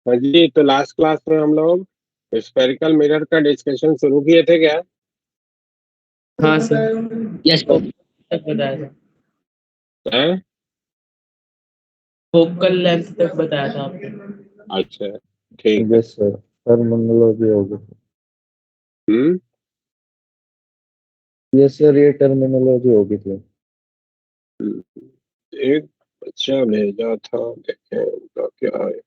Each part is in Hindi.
हाँ जी, तो लास्ट क्लास में हम लोग स्फेरिकल मिरर का डिस्कशन शुरू किए थे क्या? हाँ सर, यस तक बताया था। हैं? फोकल लेंथ तक बताया था आपने। अच्छा, ठीक है। यस सर, टर्मिनोलॉजी होगी। हम्म। यस सर, ये टर्मिनोलॉजी होगी थी। एक बच्चा भेजा था, देखें उनका क्या है।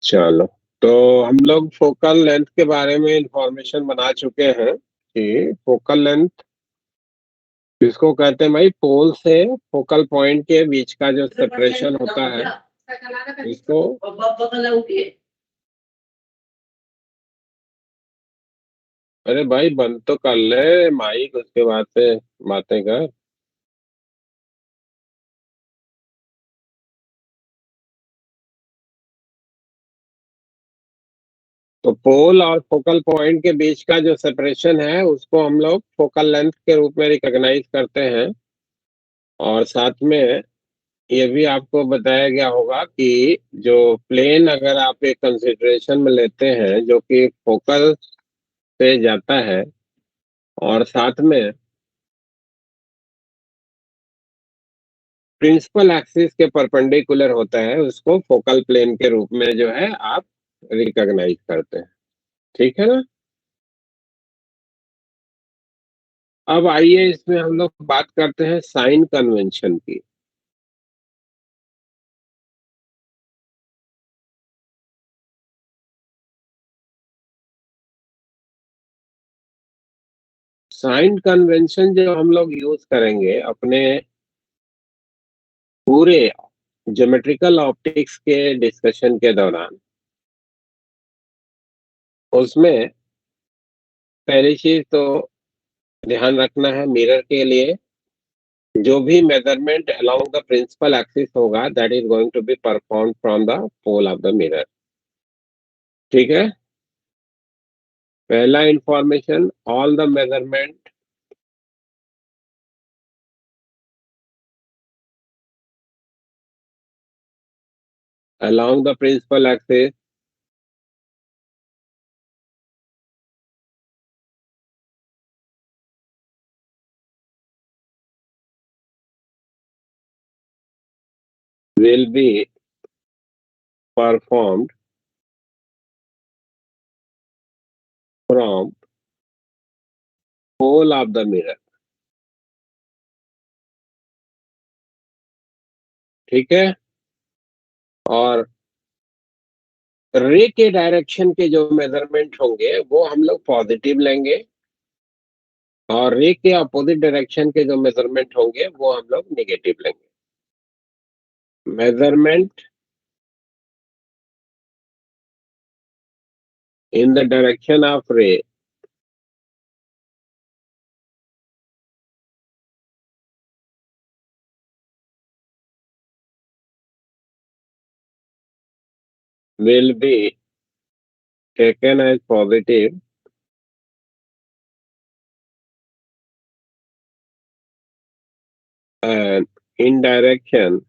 चलो, तो हम लोग फोकल लेंथ के बारे में इंफॉर्मेशन बना चुके हैं कि फोकल लेंथ किसको कहते हैं भाई। पोल से फोकल पॉइंट के बीच का जो सेपरेशन होता है इसको अरे भाई बंद तो कर ले माइक, उसके बाद से बातें कर। तो पोल और फोकल पॉइंट के बीच का जो सेपरेशन है उसको हम लोग फोकल लेंथ के रूप में रिकॉग्नाइज करते हैं। और साथ में ये भी आपको बताया गया होगा कि जो प्लेन अगर आप एक कंसिडरेशन में लेते हैं जो कि फोकल से जाता है और साथ में प्रिंसिपल एक्सिस के परपेंडिकुलर होता है, उसको फोकल प्लेन के रूप में जो है आप रिकॉग्नाइज करते हैं। ठीक है ना? अब आइए इसमें हम लोग बात करते हैं साइन कन्वेंशन की। साइन कन्वेंशन जो हम लोग यूज करेंगे अपने पूरे ज्योमेट्रिकल ऑप्टिक्स के डिस्कशन के दौरान, उसमें पहली चीज तो ध्यान रखना है मिरर के लिए जो भी measurement along the principal axis होगा that is going to be perform from the pole of the mirror. ठीक है? पहला information, all the measurement along the principal axis will be performed from pole of the mirror। ठीक है? और रे के डायरेक्शन के जो मेजरमेंट होंगे वो हम लोग पॉजिटिव लेंगे और रे के अपोजिट डायरेक्शन के जो मेजरमेंट होंगे वो हम लोग नेगेटिव लेंगे। Measurement in the direction of रे will be taken as positive and in direction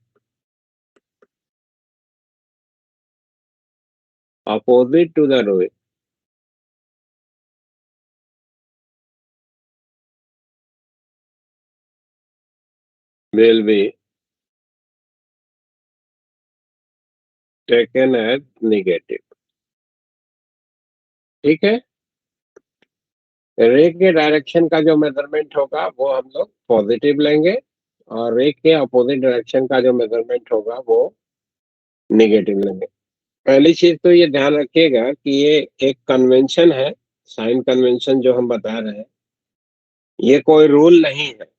opposite to the ray will be taken as negative। ठीक है? रे के डायरेक्शन का जो मेजरमेंट होगा वो हम लोग पॉजिटिव लेंगे और रे के अपोजिट डायरेक्शन का जो मेजरमेंट होगा वो नेगेटिव लेंगे। पहली चीज तो ये ध्यान रखिएगा कि ये एक कन्वेंशन है। साइन कन्वेंशन जो हम बता रहे हैं ये कोई रूल नहीं है।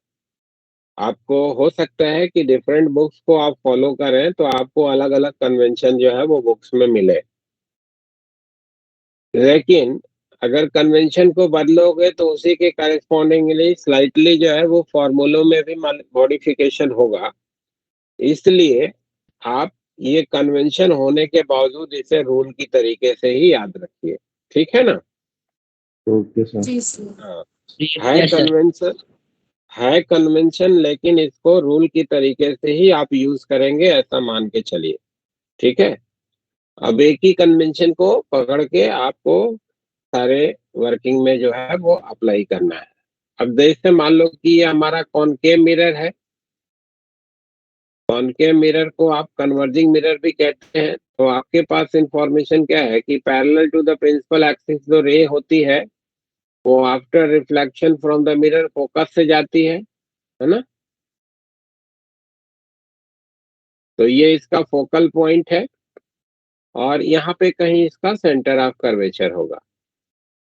आपको हो सकता है कि डिफरेंट बुक्स को आप फॉलो करें तो आपको अलग अलग कन्वेंशन जो है वो बुक्स में मिले, लेकिन अगर कन्वेंशन को बदलोगे तो उसी के करेस्पॉन्डिंगली स्लाइटली जो है वो फॉर्मूलों में भी मॉडिफिकेशन होगा। इसलिए आप ये कन्वेंशन होने के बावजूद इसे रूल की तरीके से ही याद रखिए, ठीक है ना? Okay sir. जी सर। हाँ, यस सर। है कन्वेंशन, लेकिन इसको रूल की तरीके से ही आप यूज करेंगे, ऐसा मान के चलिए, ठीक है? अब एक ही कन्वेंशन को पकड़ के आपको सारे वर्किंग में जो है वो अप्लाई करना है। अब जैसे मान लो कि ये हमारा कॉनकेव मिरर है, कॉनकेव मिरर को आप कन्वर्जिंग मिरर भी कहते हैं। तो आपके पास इंफॉर्मेशन क्या है कि parallel to the principal axis जो रे होती है वो after reflection from the mirror focus से जाती है ना? तो ये इसका फोकल पॉइंट है और यहाँ पे कहीं इसका सेंटर ऑफ कर्वेचर होगा।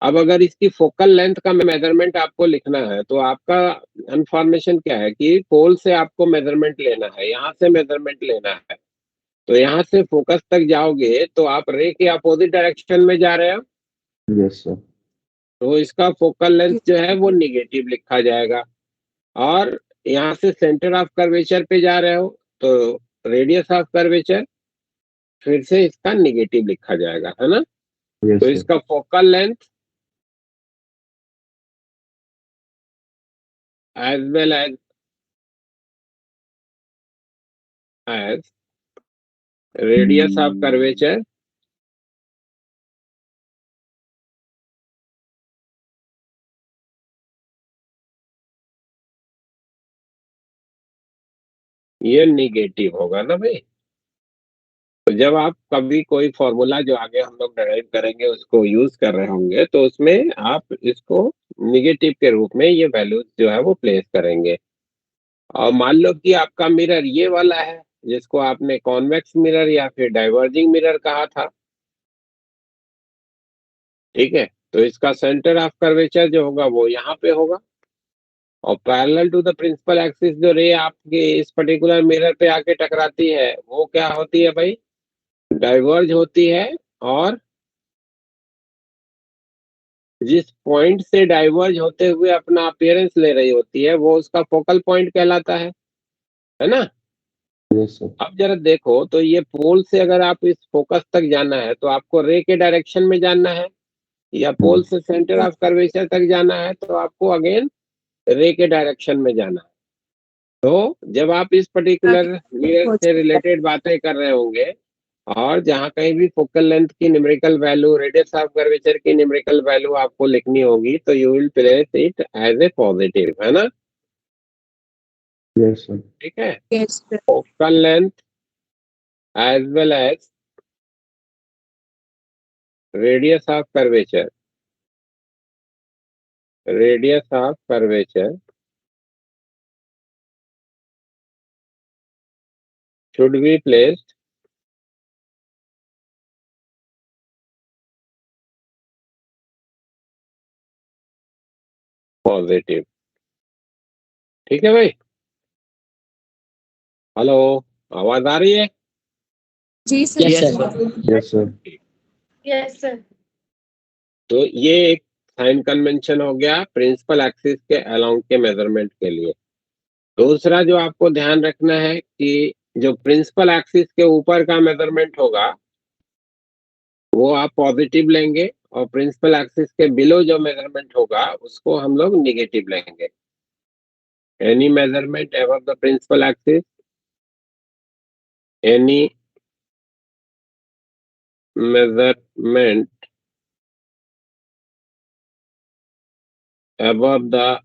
अब अगर इसकी फोकल लेंथ का मेजरमेंट आपको लिखना है तो आपका इंफॉर्मेशन क्या है कि पोल से आपको मेजरमेंट लेना है, यहाँ से मेजरमेंट लेना है। तो यहाँ से फोकस तक जाओगे तो आप रे के अपोजिट डायरेक्शन में जा रहे हो, यस सर। तो इसका फोकल लेंथ जो है वो निगेटिव लिखा जाएगा। और यहाँ से सेंटर ऑफ कर्वेचर पे जा रहे हो तो रेडियस ऑफ कर्वेचर फिर से इसका निगेटिव लिखा जाएगा, है ना? यस तो सर। इसका focal length as well as radius of curvature ये निगेटिव होगा ना भाई। तो जब आप कभी कोई फॉर्मूला जो आगे हम लोग डिराइव करेंगे उसको यूज कर रहे होंगे तो उसमें आप इसको निगेटिव के रूप में ये वैल्यूज जो है वो प्लेस करेंगे। और मान लो कि आपका मिरर ये वाला है जिसको आपने कॉन्वेक्स मिरर या फिर डाइवर्जिंग मिरर कहा था, ठीक है? तो इसका सेंटर ऑफ कर्वेचर जो होगा वो यहाँ पे होगा और parallel to the principal axis जो रे आपके इस पर्टिकुलर मिरर पे आके टकराती है वो क्या होती है भाई? डाइवर्ज होती है। और जिस पॉइंट से डाइवर्ज होते हुए अपना अपीयरेंस ले रही होती है वो उसका फोकल पॉइंट कहलाता है ना? Yes sir. अब जरा देखो तो ये पोल से अगर आप इस फोकस तक जाना है तो आपको रे के डायरेक्शन में जाना है, या पोल से सेंटर ऑफ कर्वेचर तक जाना है तो आपको अगेन रे के डायरेक्शन में जाना है। तो जब आप इस पर्टिकुलर मिरर से रिलेटेड बातें कर रहे होंगे और जहां कहीं भी फोकल लेंथ की numerical value, radius of curvature की न्यूमेरिकल वैल्यू आपको लिखनी होगी तो you will place it as a positive, है ना? Yes sir. ठीक है? Yes sir. Focal length as well as radius of curvature, radius of curvature should be placed positive. ठीक है भाई? हेलो, आवाज आ रही है? जी sir. Yes, sir. Yes sir. Yes sir. तो ये एक साइन कन्वेंशन हो गया प्रिंसिपल एक्सिस के अलोंग के मेजरमेंट के लिए। दूसरा जो आपको ध्यान रखना है कि जो प्रिंसिपल एक्सिस के ऊपर का मेजरमेंट होगा वो आप पॉजिटिव लेंगे और प्रिंसिपल एक्सिस के बिलो जो मेजरमेंट होगा उसको हम लोग निगेटिव लेंगे। Any measurement above the principal axis, any measurement above the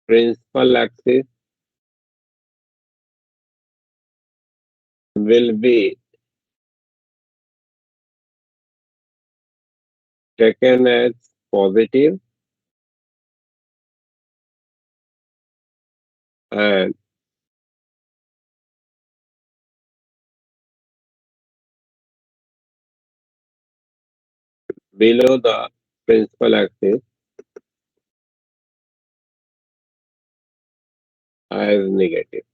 principal axis will be taken as positive and below the principal axis as negative।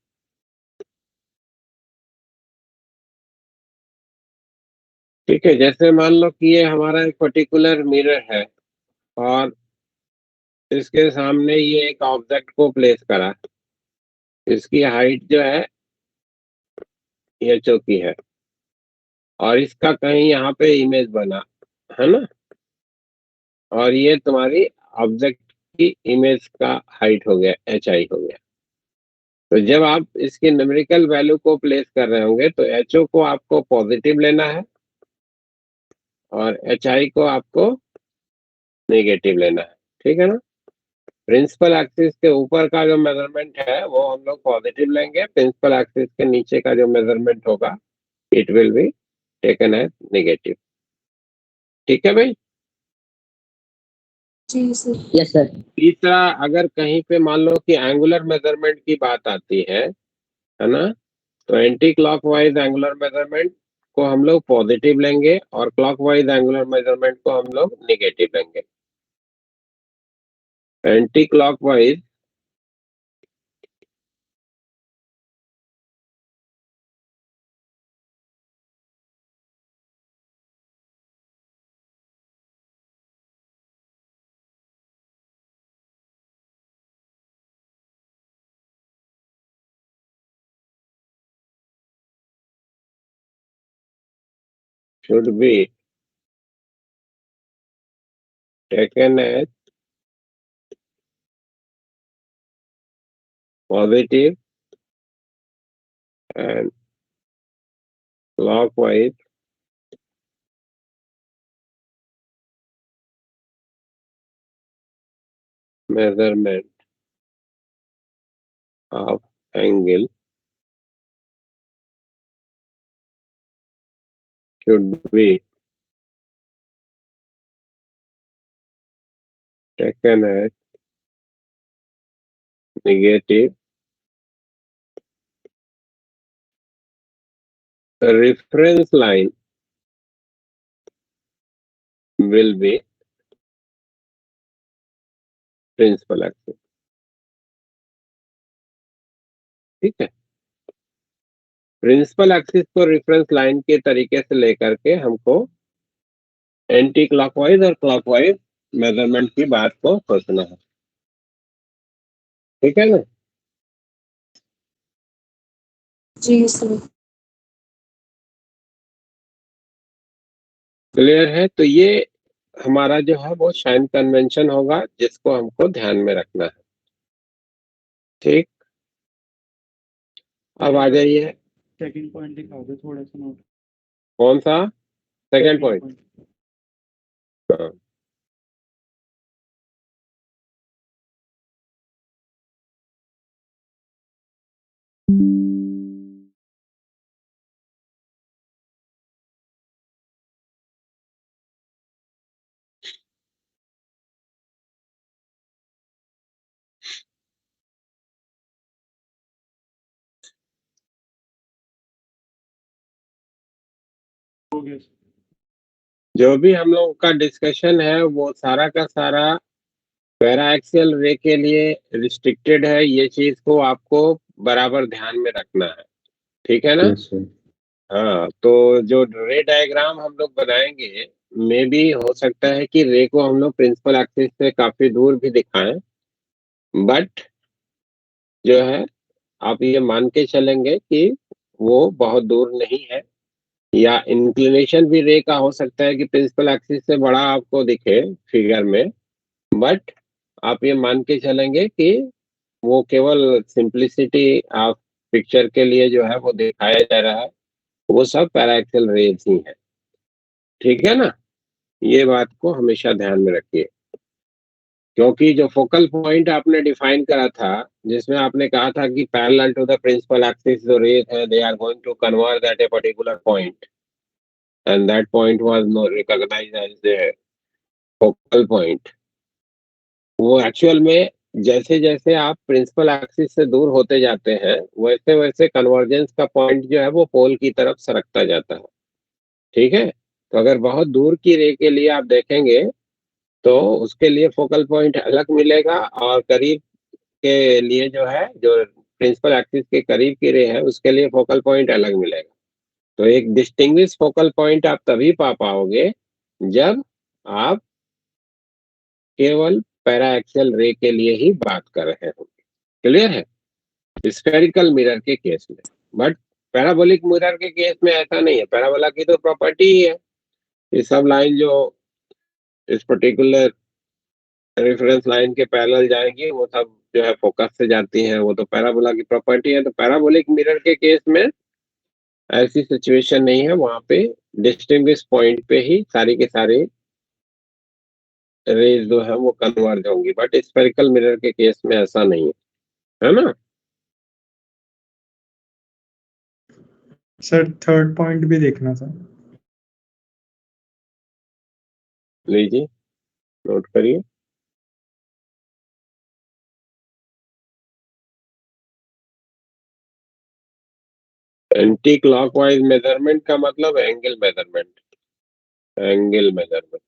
ठीक है? जैसे मान लो कि ये हमारा एक पर्टिकुलर मिरर है और इसके सामने ये एक ऑब्जेक्ट को प्लेस करा, इसकी हाइट जो है ये चौकी है और इसका कहीं यहाँ पे इमेज बना है ना, और ये तुम्हारी ऑब्जेक्ट की इमेज का हाइट हो गया, HI हो गया। तो जब आप इसकी न्यूमेरिकल वैल्यू को प्लेस कर रहे होंगे तो HO को आपको पॉजिटिव लेना है और HI को आपको नेगेटिव लेना है, ठीक है ना। प्रिंसिपल एक्सिस के ऊपर का जो मेजरमेंट है वो हम लोग पॉजिटिव लेंगे, प्रिंसिपल एक्सिस के नीचे का जो मेजरमेंट होगा it will be taken as negative. ठीक है भाई। जी सर। Yes sir. तीसरा, अगर कहीं पे मान लो कि एंगुलर मेजरमेंट की बात आती है ना, तो एंटी क्लॉकवाइज एंगुलर मेजरमेंट को हम लोग पॉजिटिव लेंगे और क्लॉकवाइज एंगुलर मेजरमेंट को हम लोग नेगेटिव लेंगे। Anti clockwise should be taken as positive and clockwise measurement of angle should be taken as negative. The reference line will be principal axis। ठीक है, प्रिंसिपल एक्सिस को रेफरेंस लाइन के तरीके से लेकर के हमको एंटी क्लॉकवाइज और क्लॉकवाइज मेजरमेंट की बात को सोचना है। ठीक है ना। जी सर। क्लियर है। तो ये हमारा जो है वो साइन कन्वेंशन होगा जिसको हमको ध्यान में रखना है। ठीक, अब आ जाइए। सेकंड पॉइंट दिखा दो थोड़ा सा नोट। कौन सा सेकंड पॉइंट? हाँ, हो गया। जो भी हम लोग का डिस्कशन है वो सारा का सारा पैराएक्सियल रे के लिए रिस्ट्रिक्टेड है। ये चीज को आपको बराबर ध्यान में रखना है। ठीक है ना। Yes, sir. हाँ, तो जो रे डायग्राम हम लोग बनाएंगे में भी हो सकता है कि रे को हम लोग प्रिंसिपल एक्सिस से काफी दूर भी दिखाएं, बट जो है आप ये मान के चलेंगे कि वो बहुत दूर नहीं है। या इंक्लिनेशन भी रे का हो सकता है कि प्रिंसिपल एक्सिस से बड़ा आपको दिखे फिगर में, बट आप ये मान के चलेंगे कि वो केवल सिंप्लिसिटी ऑफ पिक्चर के लिए जो है वो दिखाया जा रहा है, वो सब पैराएक्सियल रेज ही है। ठीक है ना, ये बात को हमेशा ध्यान में रखिए। क्योंकि जो फोकल पॉइंट आपने डिफाइन करा था जिसमें आपने कहा था कि parallel to the principal axis जो रेज है they are going to converge at a particular point and that point was no recognised as the focal point. वो एक्चुअल में जैसे जैसे आप प्रिंसिपल एक्सिस से दूर होते जाते हैं वैसे वैसे कन्वर्जेंस का पॉइंट जो है वो पोल की तरफ सरकता जाता है। ठीक है, तो अगर बहुत दूर की रे के लिए आप देखेंगे तो उसके लिए फोकल पॉइंट अलग मिलेगा और करीब के लिए जो है जो प्रिंसिपल एक्सिस के करीब की रे है उसके लिए फोकल पॉइंट अलग मिलेगा। तो एक डिस्टिंग्विश फोकल पॉइंट आप तभी पा पाओगे जब आप केवल पैरा एक्सियल रे के लिए ही बात कर रहे हो। क्लियर है। स्फेरिकल मिरर के केस में। बट पैराबोलिक मिरर के केस में ऐसा नहीं है, पैराबोला की तो प्रॉपर्टी ही है, ये सब लाइन जो इस पर्टिकुलर रेफरेंस लाइन के पैरेलल जाएंगी वो सब जो है फोकस से जाती हैं, वो तो पैराबोला की प्रॉपर्टी है। तो पैराबोलिक मिरर के केस में ऐसी सिचुएशन नहीं है, वहां पे डिस्टिंग्विश पॉइंट पे ही सारी के सारी रेज जो है वो कन्वर्ज होंगी। बट स्फेरिकल मिरर के केस में ऐसा नहीं है ना। सर थर्ड पॉइंट भी देखना था। लीजिए नोट करिए। एंटी क्लॉकवाइज मेजरमेंट का मतलब angle measurement. Angle measurement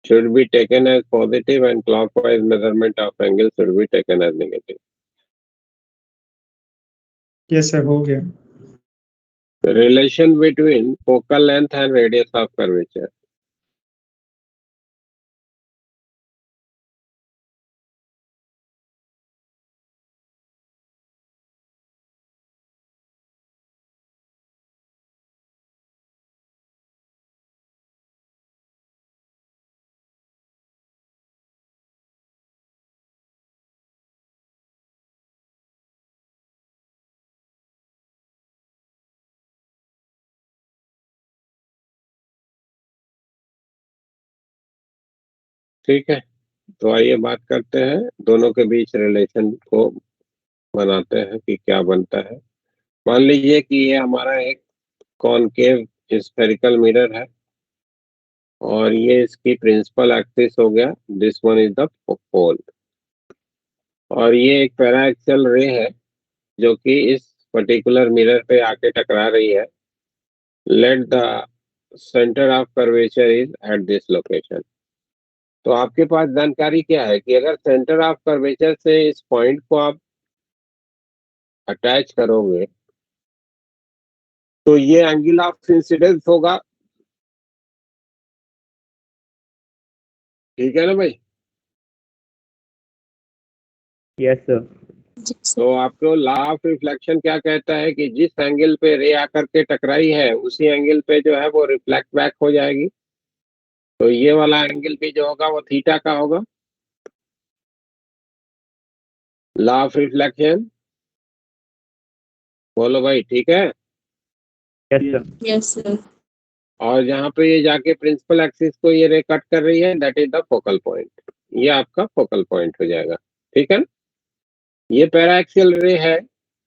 should be taken as positive and clockwise measurement of angle should be taken as negative. Yes sir हो गया। The relation between focal length and radius of curvature. ठीक है, तो आइए बात करते हैं दोनों के बीच रिलेशन को, बनाते हैं कि क्या बनता है। मान लीजिए कि ये हमारा एक कॉनकेव स्फेरिकल मिरर है और ये इसकी प्रिंसिपल एक्सिस हो गया, दिस वन इज द पोल, और ये एक पैराएक्सियल रे है जो कि इस पर्टिकुलर मिरर पे आके टकरा रही है। Let the centre of curvature is at this location. तो आपके पास जानकारी क्या है कि अगर सेंटर ऑफ कर्वेचर से इस पॉइंट को आप अटैच करोगे तो ये एंगल ऑफ इंसिडेंस होगा। ठीक है ना भाई। Yes sir. जी सर। तो आपको लॉ ऑफ रिफ्लेक्शन क्या कहता है कि जिस एंगल पे रे आकर के टकराई है उसी एंगल पे जो है वो रिफ्लेक्ट बैक हो जाएगी। तो ये वाला एंगल भी जो होगा वो थीटा का होगा। लॉ ऑफ रिफ्लेक्शन बोलो भाई, ठीक है। Yes sir. Yes sir. और जहाँ पे ये जाके प्रिंसिपल एक्सिस को ये रे कट कर रही है that is the focal point, ये आपका फोकल पॉइंट हो जाएगा। ठीक है, ये पैराएक्सियल रे है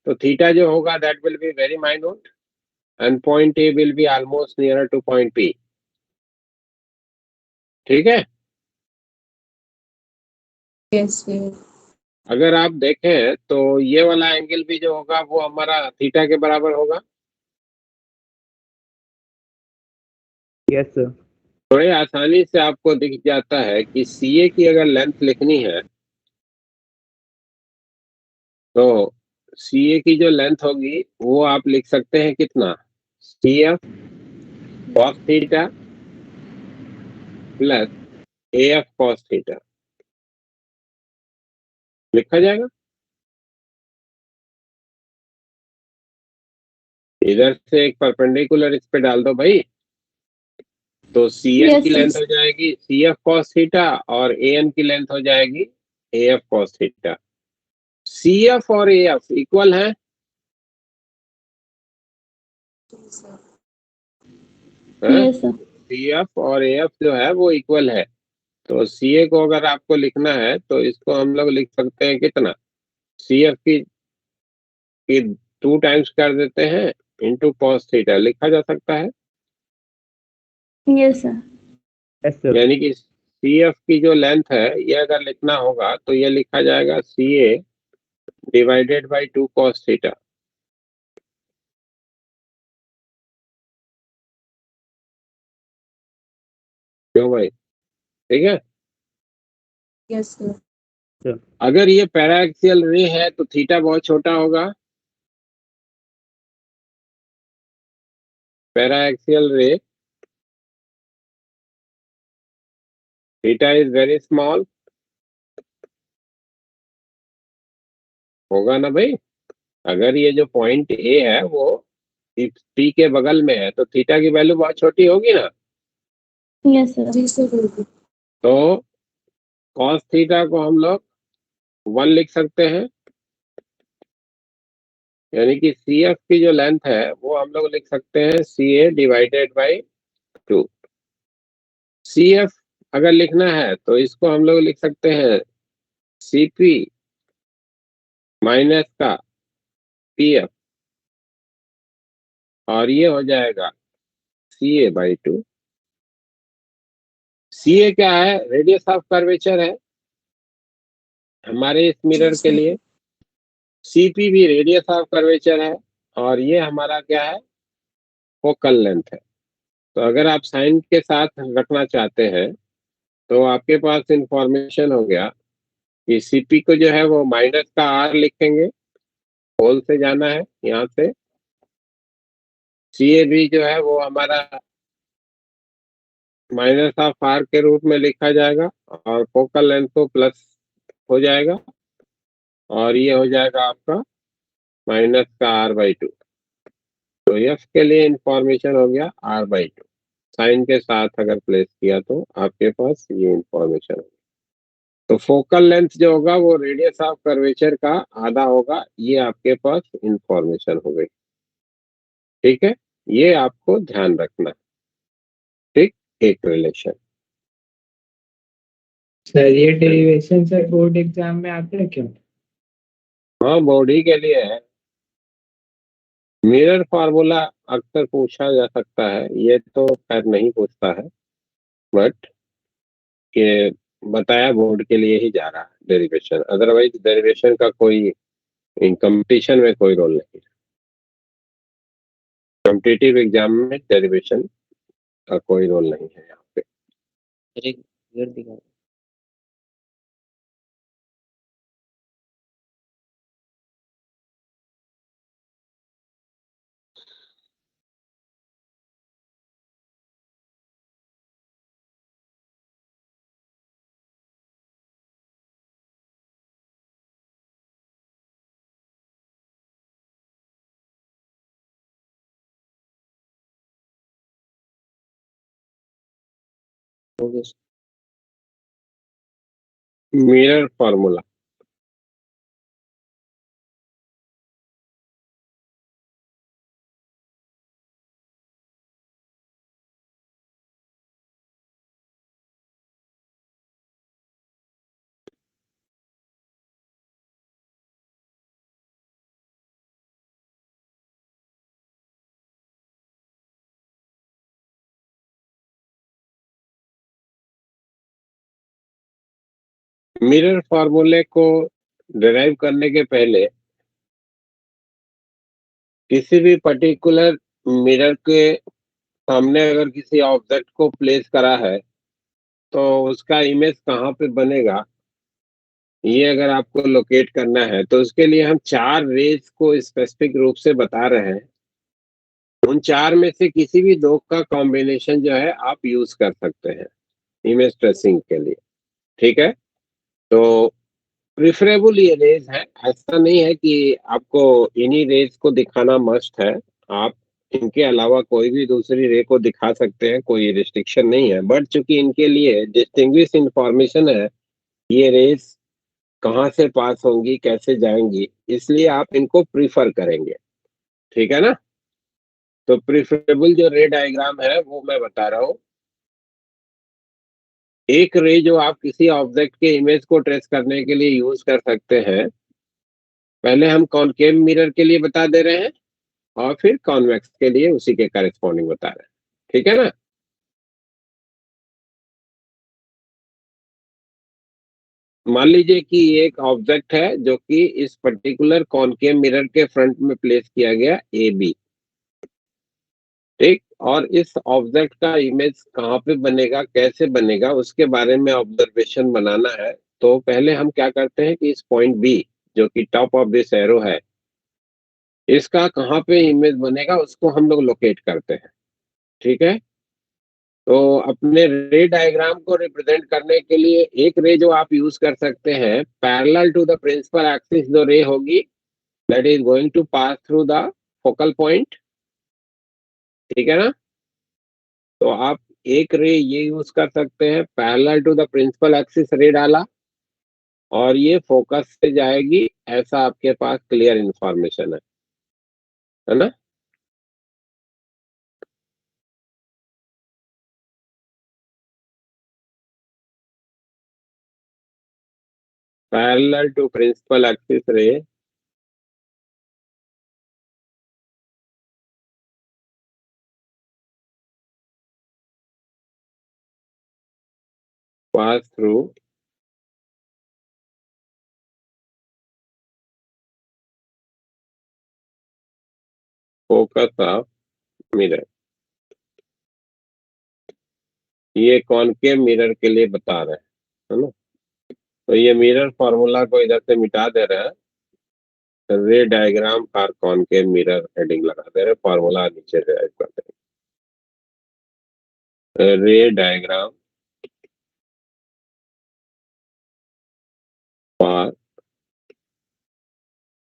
तो थीटा जो होगा that will be very minute and point A will be almost near two point P. ठीक है, यस सर। अगर आप देखें तो ये वाला एंगल भी जो होगा वो हमारा थीटा के बराबर होगा। Yes sir. थोड़े आसानी से आपको दिख जाता है कि सीए की अगर लेंथ लिखनी है तो सीए की जो लेंथ होगी वो आप लिख सकते हैं कितना, C F cos theta plus A F cos theta लिखा जाएगा। इधर से एक परपेंडिकुलर इस पे डाल दो भाई, तो सी एन की लेंथ हो जाएगी सी एफ कॉस थीटा और ए एन की लेंथ हो जाएगी A F cos theta. C F और ए एफ इक्वल है। Yes sir. सी एफ और ए एफ जो है वो इक्वल है। तो सी ए को अगर आपको लिखना है तो इसको हम लोग लिख सकते हैं कितना, सी एफ की 2 टाइम्स कर देते हैं इंटू कॉस थीटा लिखा जा सकता है। Yes sir. Yes sir. यानी कि सी एफ की जो लेंथ है ये अगर लिखना होगा तो ये लिखा जाएगा सी ए डिवाइडेड बाई 2 कॉस थीटा। क्यों भाई, ठीक है। Yes sir. अगर ये पैराएक्सियल रे है तो थीटा बहुत छोटा होगा। पैराएक्सियल रे थीटा इज वेरी स्मॉल होगा ना भाई। अगर ये जो पॉइंट ए है वो पी के बगल में है तो थीटा की वैल्यू बहुत छोटी होगी ना। Yes sir. जी सर। तो कॉस थीटा को हम लोग 1 लिख सकते हैं, यानी कि सी एफ की जो लेंथ है वो हम लोग लिख सकते हैं सी ए डिवाइडेड बाई 2। सी एफ अगर लिखना है तो इसको हम लोग लिख सकते हैं सी पी माइनस का पी एफ, और ये हो जाएगा सी ए बाई 2। सी ए क्या है? रेडियस ऑफ कर्वेचर है हमारे इस मिरर के लिए। सीपी भी रेडियस ऑफ कर्वेचर है, और ये हमारा क्या है? फोकल लेंथ है। तो अगर आप साइन के साथ रखना चाहते हैं तो आपके पास इंफॉर्मेशन हो गया कि सीपी को जो है वो माइनस का आर लिखेंगे, होल से जाना है यहाँ से। सी ए भी जो है वो हमारा माइनस ऑफ आर के रूप में लिखा जाएगा, और फोकल लेंथ को प्लस हो जाएगा, और ये हो जाएगा आपका माइनस का आर बाई 2। तो एफ के लिए इंफॉर्मेशन हो गया आर बाई 2। साइन के साथ अगर प्लेस किया तो आपके पास ये इंफॉर्मेशन होगी। तो फोकल लेंथ जो होगा वो रेडियस ऑफ कर्वेचर का आधा होगा, ये आपके पास इंफॉर्मेशन हो गई। ठीक है, ये आपको ध्यान रखना है। ठीक, एक रिलेशन। सर ये डेरिवेशन सर बोर्ड एग्जाम में आते हैं क्यों? हाँ, बॉडी के लिए है। मिरर फार्मूला अक्सर पूछा जा सकता है, ये तो खैर नहीं पूछता है, बट ये बताया बोर्ड के लिए ही जा रहा है डेरिवेशन। अदरवाइज डेरिवेशन का कोई कंपटीशन में कोई रोल नहीं है। कॉम्पिटिटिव एग्जाम में डेरिवेशन का कोई रोल नहीं है यहाँ पे। एक फिगर दिखा। हो गया सर। मिरर फार्मूला मिरर फार्मूले को डिराइव करने के पहले किसी भी पर्टिकुलर मिरर के सामने अगर किसी ऑब्जेक्ट को प्लेस करा है तो उसका इमेज कहाँ पे बनेगा, ये अगर आपको लोकेट करना है तो उसके लिए हम 4 रेज को स्पेसिफिक रूप से बता रहे हैं। उन 4 में से किसी भी 2 का कॉम्बिनेशन जो है आप यूज कर सकते हैं इमेज ट्रेसिंग के लिए। ठीक है, तो प्रिफरेबल ये रेज है, ऐसा नहीं है कि आपको इन्हीं रेज को दिखाना मस्ट है। आप इनके अलावा कोई भी दूसरी रे को दिखा सकते हैं, कोई रिस्ट्रिक्शन नहीं है। बट चूंकि इनके लिए डिस्टिंग्विश इंफॉर्मेशन है, ये रेज कहाँ से पास होंगी, कैसे जाएंगी, इसलिए आप इनको प्रीफर करेंगे। ठीक है ना। तो प्रिफरेबल जो रे डायग्राम है वो मैं बता रहा हूँ। एक रे जो आप किसी ऑब्जेक्ट के इमेज को ट्रेस करने के लिए यूज कर सकते हैं, पहले हम कॉनकेव मिरर के लिए बता दे रहे हैं और फिर कॉन्वेक्स के लिए उसी के करेस्पॉन्डिंग बता रहे हैं। ठीक है ना। मान लीजिए कि एक ऑब्जेक्ट है जो कि इस पर्टिकुलर कॉनकेव मिरर के फ्रंट में प्लेस किया गया ए बी। ठीक, और इस ऑब्जेक्ट का इमेज कहाँ पे बनेगा, कैसे बनेगा, उसके बारे में ऑब्जर्वेशन बनाना है। तो पहले हम क्या करते हैं कि इस पॉइंट बी जो कि टॉप ऑफ दिस एरो है, इसका कहाँ पे इमेज बनेगा उसको हम लोग लोकेट करते हैं। ठीक है, तो अपने रे डायग्राम को रिप्रेजेंट करने के लिए एक रे जो आप यूज कर सकते हैं, parallel to the principal axis जो रे होगी, that is going to pass through the focal point. ठीक है ना? तो आप एक रे ये यूज कर सकते हैं, parallel to the principal axis ray डाला और ये फोकस से जाएगी, ऐसा आपके पास क्लियर इंफॉर्मेशन है ना? पैरेलल टू प्रिंसिपल एक्सिस रे pass through focus of mirror। ये कॉनकेव मिरर के लिए बता रहे हैं, है ना? तो ये मिरर फॉर्मूला को इधर से मिटा दे रहे हैं, रे diagram for concave mirror heading लगा दे रहे हैं, फॉर्मूला नीचे ड्राइव कर देंगे। रे डायग्राम फॉर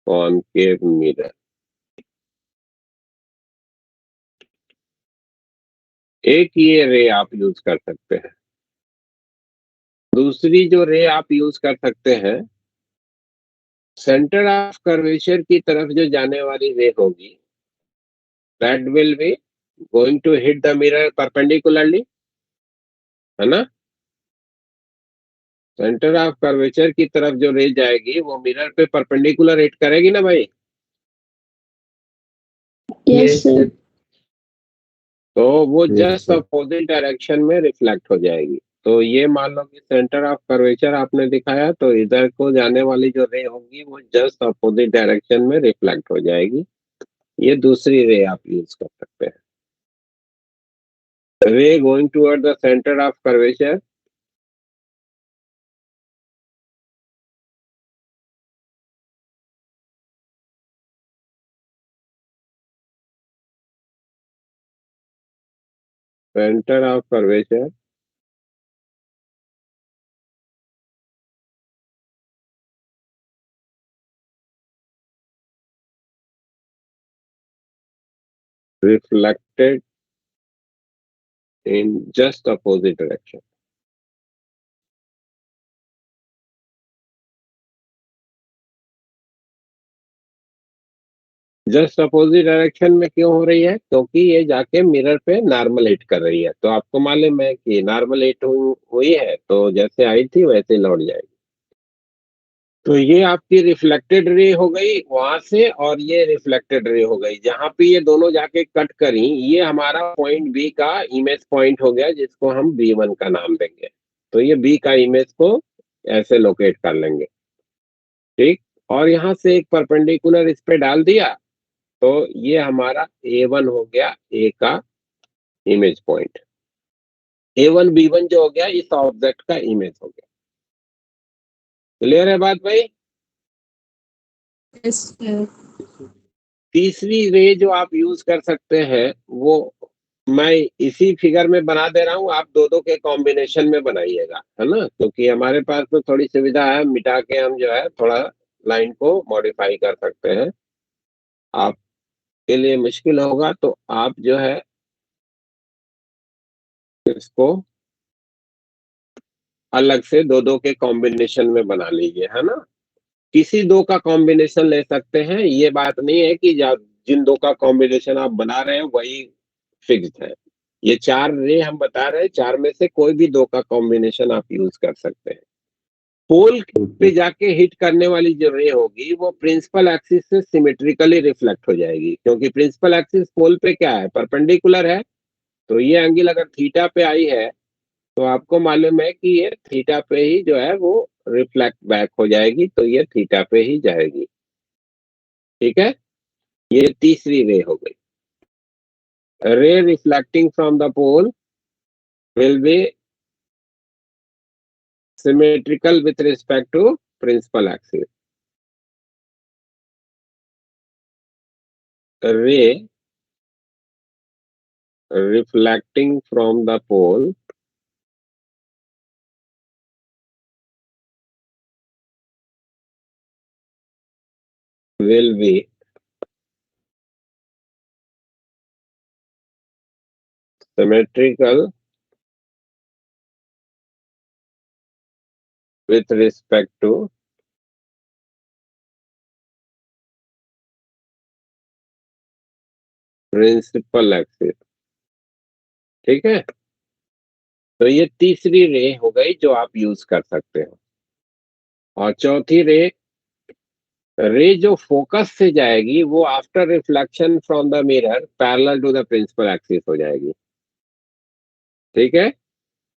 कॉनकेव मिरर। एक ये रे आप यूज कर सकते हैं। दूसरी जो रे आप यूज कर सकते हैं, सेंटर ऑफ कर्वेचर की तरफ जो जाने वाली रे होगी, that will be going to hit the mirror perpendicularly, है ना? सेंटर ऑफ कर्वेचर की तरफ जो रे जाएगी वो मिरर पे परपेंडिकुलर हिट करेगी ना भाई? Yes, sir. तो वो Yes, just sir. Opposite direction में रिफ्लेक्ट हो जाएगी। तो ये मान लो कि सेंटर ऑफ कर्वेचर आपने दिखाया, तो इधर को जाने वाली जो रे होगी वो जस्ट अपोजिट डायरेक्शन में रिफ्लेक्ट हो जाएगी। ये दूसरी रे आप यूज कर सकते हैं। रे going toward the centre of curvature, centre of curvature reflected in just opposite direction। Just opposite direction में क्यों हो रही है? क्योंकि ये जाके मिरर पे नॉर्मल हिट कर रही है। तो आपको मालूम है कि नॉर्मल हिट हुई है तो जैसे आई थी वैसे लौट जाएगी। तो ये आपकी रिफ्लेक्टेड रे हो गई वहां से, और ये रिफ्लेक्टेड रे हो गई जहां पे ये दोनों जाके कट करी। ये हमारा पॉइंट बी का इमेज पॉइंट हो गया, जिसको हम B1 का नाम देंगे। तो ये बी का इमेज को ऐसे लोकेट कर लेंगे। ठीक। और यहाँ से एक परपेंडिकुलर इस पे डाल दिया, तो ये हमारा A1 हो गया, ए का इमेज पॉइंट। A1 B1 जो हो गया इस ऑब्जेक्ट का इमेज हो गया। क्लियर है बात भाई? Yes, sir. तीसरी रे जो आप यूज कर सकते हैं वो मैं इसी फिगर में बना दे रहा हूं, आप दो दो के कॉम्बिनेशन में बनाइएगा, है ना? क्योंकि हमारे पास तो थोड़ी सुविधा है, मिटा के हम जो है थोड़ा लाइन को मॉडिफाई कर सकते हैं। आपके लिए मुश्किल होगा तो आप जो है इसको अलग से दो दो के कॉम्बिनेशन में बना लीजिए, है ना? किसी दो का कॉम्बिनेशन ले सकते हैं, ये बात नहीं है कि जिन दो का कॉम्बिनेशन आप बना रहे हैं वही फिक्स्ड है। ये चार रे हम बता रहे हैं, चार में से कोई भी दो का कॉम्बिनेशन आप यूज कर सकते हैं। पोल पे जाके हिट करने वाली जो रे होगी वो प्रिंसिपल एक्सिस से सिमेट्रिकली रिफ्लेक्ट हो जाएगी, क्योंकि प्रिंसिपल एक्सिस पोल पे क्या है, परपेंडिकुलर है। तो ये एंगल अगर थीटा पे आई है तो आपको मालूम है कि ये थीटा पे ही जो है वो रिफ्लेक्ट बैक हो जाएगी, तो ये थीटा पे ही जाएगी। ठीक है? ये तीसरी रे हो गई। Ray reflecting from the pole will be symmetrical with respect to principal axis। रे reflecting from the pole will be symmetrical with respect to principal axis. ठीक है, तो ये तीसरी रे हो गई जो आप यूज कर सकते हो। और चौथी रे जो फोकस से जाएगी वो after reflection from the mirror parallel to the principal axis हो जाएगी। ठीक है,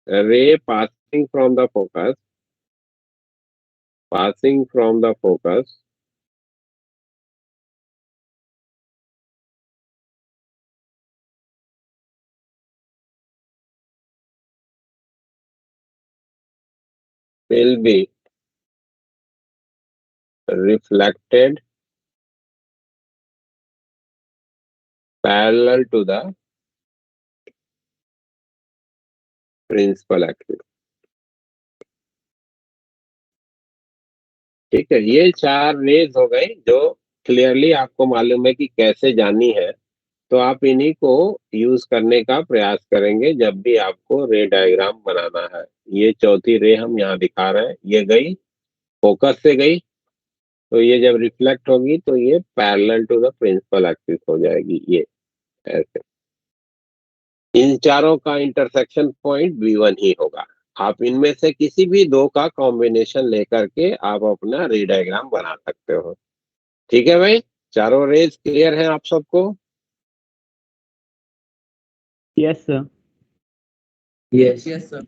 ray passing from the focus will be reflected parallel to the principal axis। ठीक है, ये 4 रेज हो गई जो क्लियरली आपको मालूम है कि कैसे जानी है। तो आप इन्हीं को यूज करने का प्रयास करेंगे जब भी आपको रे डायग्राम बनाना है। ये चौथी रे हम यहाँ दिखा रहे हैं, ये गई फोकस से गई, तो ये जब रिफ्लेक्ट होगी तो ये parallel to the principal axis हो जाएगी। ये ऐसे इन चारों का इंटरसेक्शन पॉइंट V1 ही होगा। आप इनमें से किसी भी दो का कॉम्बिनेशन लेकर के आप अपना रे डायग्राम बना सकते हो। ठीक है भाई, चारों रेज क्लियर है आप सबको? Yes sir. Yes. Yes sir.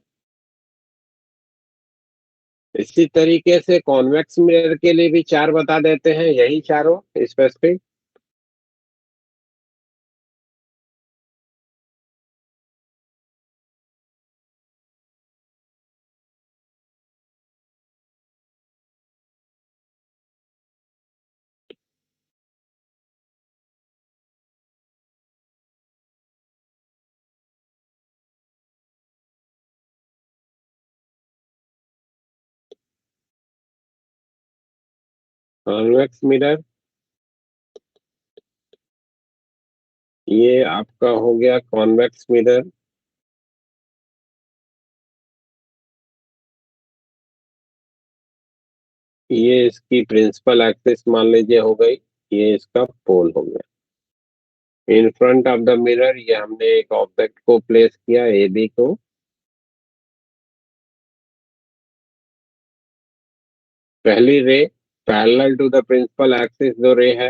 इसी तरीके से कॉन्वेक्स मिरर के लिए भी 4 बता देते हैं, यही चारों स्पेसिफिक। कॉन्वेक्स मिरर ये आपका हो गया कॉन्वेक्स मिरर। ये इसकी प्रिंसिपल एक्सिस मान लीजिए हो गई, ये इसका पोल हो गया। In front of the mirror ये हमने एक ऑब्जेक्ट को प्लेस किया, ए बी को। पहली ray parallel to the principal axis जो रे है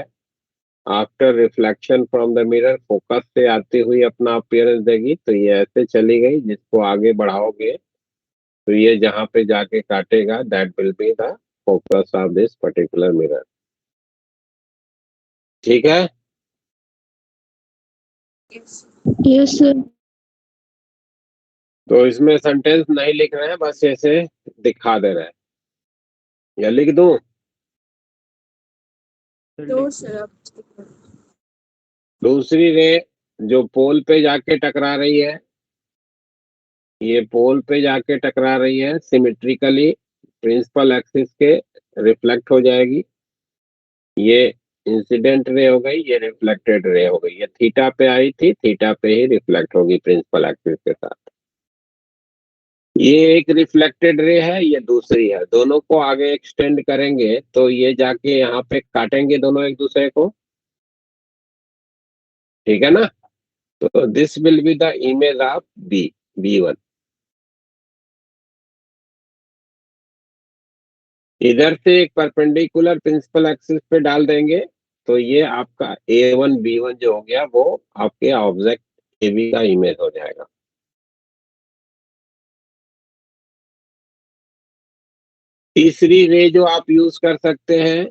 after reflection from the mirror focus से आती हुई अपना अपीयरेंस देगी, तो ये ऐसे चली गई। जिसको आगे बढ़ाओगे तो ये जहां पे जाके काटेगा that will be the focus of this particular mirror. ठीक है, Yes, sir. तो इसमें सेंटेंस नहीं लिख रहे हैं, बस ऐसे दिखा दे रहे हैं, या लिख दूं? तो सर दूसरी रे जो पोल पे जाके टकरा रही है, ये पोल पे जाके टकरा रही है, सिमेट्रिकली प्रिंसिपल एक्सिस के रिफ्लेक्ट हो जाएगी। ये इंसिडेंट रे हो गई, ये रिफ्लेक्टेड रे हो गई। ये थीटा पे आई थी, थीटा पे ही रिफ्लेक्ट होगी प्रिंसिपल एक्सिस के साथ। ये एक रिफ्लेक्टेड रे है, ये दूसरी है। दोनों को आगे एक्सटेंड करेंगे तो ये जाके यहाँ पे काटेंगे दोनों एक दूसरे को। ठीक है ना, तो this will be the image of B1। इधर से एक परपेंडिकुलर प्रिंसिपल एक्सिस पे डाल देंगे तो ये आपका A1 B1 जो हो गया वो आपके ऑब्जेक्ट AB का इमेज हो जाएगा। तीसरी रे जो आप यूज कर सकते हैं,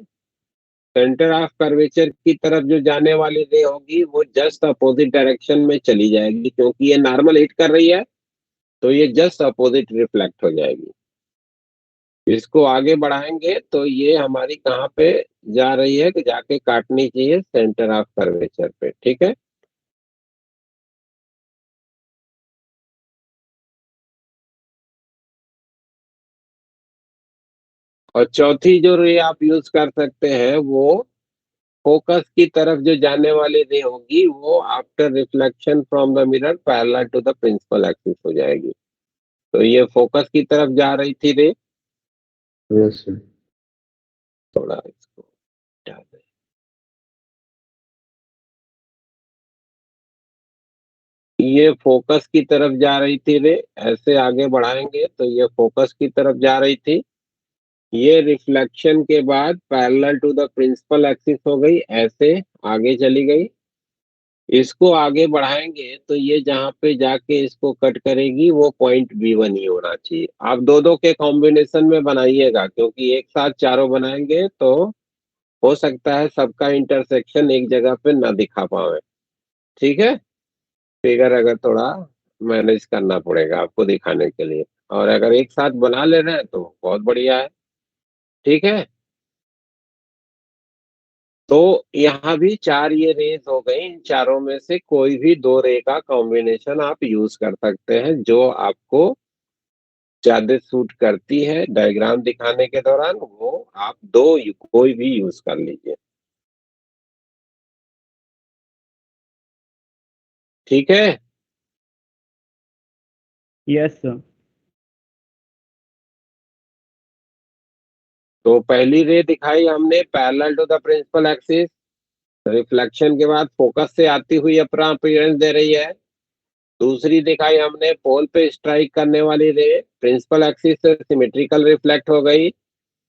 सेंटर ऑफ कर्वेचर की तरफ जो जाने वाली रे होगी वो जस्ट अपोजिट डायरेक्शन में चली जाएगी, क्योंकि ये नॉर्मल हिट कर रही है तो ये जस्ट अपोजिट रिफ्लेक्ट हो जाएगी। इसको आगे बढ़ाएंगे तो ये हमारी कहाँ पे जा रही है कि जाके काटनी चाहिए सेंटर ऑफ कर्वेचर पे। ठीक है, और चौथी जो रे आप यूज कर सकते हैं वो फोकस की तरफ जो जाने वाली रे होगी वो after reflection from the mirror parallel to the principal axis हो जाएगी। तो ये फोकस की तरफ जा रही थी रे। Yes, sir. थोड़ा इसको हटा दें। ये फोकस की तरफ जा रही थी रे, ऐसे आगे बढ़ाएंगे तो ये फोकस की तरफ जा रही थी। ये रिफ्लेक्शन के बाद parallel to the principal axis हो गई, ऐसे आगे चली गई। इसको आगे बढ़ाएंगे तो ये जहां पे जाके इसको कट करेगी वो पॉइंट B1 ही होना चाहिए। आप दो दो के कॉम्बिनेशन में बनाइएगा, क्योंकि एक साथ चारों बनाएंगे तो हो सकता है सबका इंटरसेक्शन एक जगह पे ना दिखा पावे। ठीक है, फिगर अगर थोड़ा मैनेज करना पड़ेगा आपको दिखाने के लिए, और अगर एक साथ बना ले रहे हैं तो बहुत बढ़िया है। ठीक है, तो यहाँ भी चार ये रेज हो गई। इन चारों में से कोई भी दो रे का कॉम्बिनेशन आप यूज कर सकते हैं जो आपको ज्यादा सूट करती है डायग्राम दिखाने के दौरान, वो आप कोई भी यूज कर लीजिए। ठीक है, Yes, sir. तो पहली रे दिखाई हमने parallel to the principal axis, reflection के बाद फोकस से आती हुई अपना अपीयरेंस दे रही है। दूसरी दिखाई हमने पोल पे स्ट्राइक करने वाली रे, प्रिंसिपल एक्सिस से सिमेट्रिकल रिफ्लेक्ट हो गई।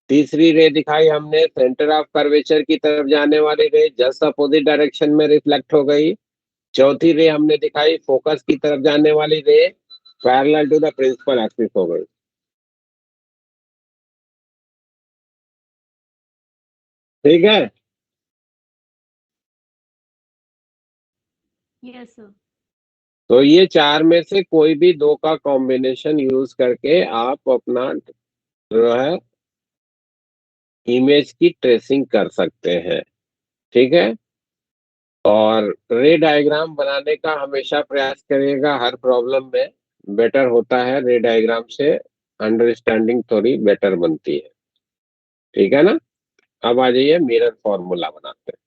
तीसरी रे दिखाई हमने सेंटर ऑफ कर्वेचर की तरफ जाने वाली रे, जस्ट अपोजिट डायरेक्शन में रिफ्लेक्ट हो गई। चौथी रे हमने दिखाई फोकस की तरफ जाने वाली ray, parallel to the principal axis हो गई। ठीक है, Yes, sir. तो ये चार में से कोई भी दो का कॉम्बिनेशन यूज करके आप अपना जो है इमेज की ट्रेसिंग कर सकते हैं। ठीक है, और रे डायग्राम बनाने का हमेशा प्रयास करिएगा हर प्रॉब्लम में। बेटर होता है रे डायग्राम से, अंडरस्टैंडिंग थोड़ी बेटर बनती है। ठीक है ना, अब आ जाइए मिरर फॉर्मूला बनाते हैं।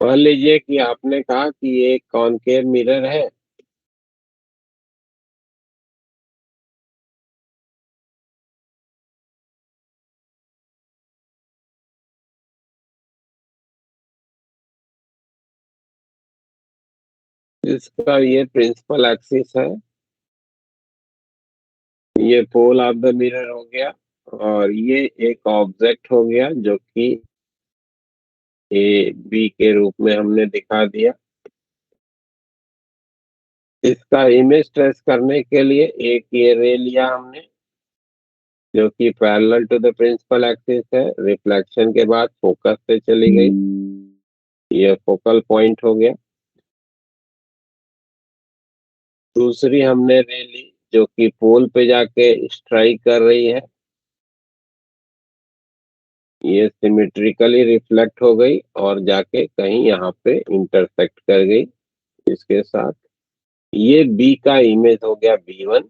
मान लीजिए कि आपने कहा कि ये एक कॉनकेव मिरर है। इसका ये प्रिंसिपल एक्सिस है, ये पोल ऑफ द मिरर हो गया, और ये एक ऑब्जेक्ट हो गया जो कि ए बी के रूप में हमने दिखा दिया। इसका इमेज ट्रेस करने के लिए एक ये रे लिया हमने जो कि parallel to the principal axis है, रिफ्लेक्शन के बाद फोकस से चली गई, ये फोकल पॉइंट हो गया। दूसरी हमने रे ली जो कि पोल पे जाके स्ट्राइक कर रही है, ये सिमेट्रिकली रिफ्लेक्ट हो गई और जाके कहीं यहाँ पे इंटरसेक्ट कर गई इसके साथ। ये बी का इमेज हो गया B1,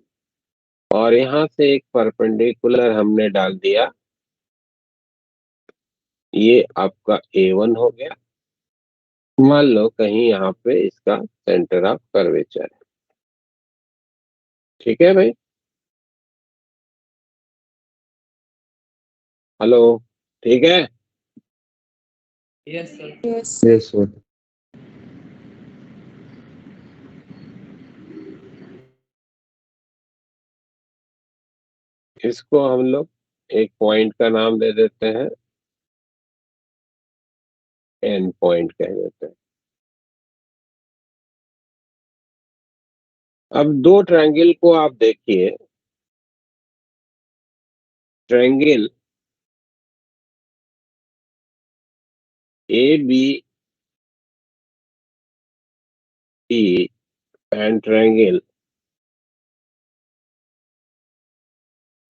और यहाँ से एक परपेंडिकुलर हमने डाल दिया, ये आपका A1 हो गया। मान लो कहीं यहाँ पे इसका सेंटर ऑफ कर्वेचर है। ठीक है भाई, हेलो, ठीक है। Yes, sir. Yes. Yes, sir. इसको हम लोग एक पॉइंट का नाम दे देते हैं, एन पॉइंट कह देते हैं। अब दो ट्रायंगल को आप देखिए, triangle ABE and triangle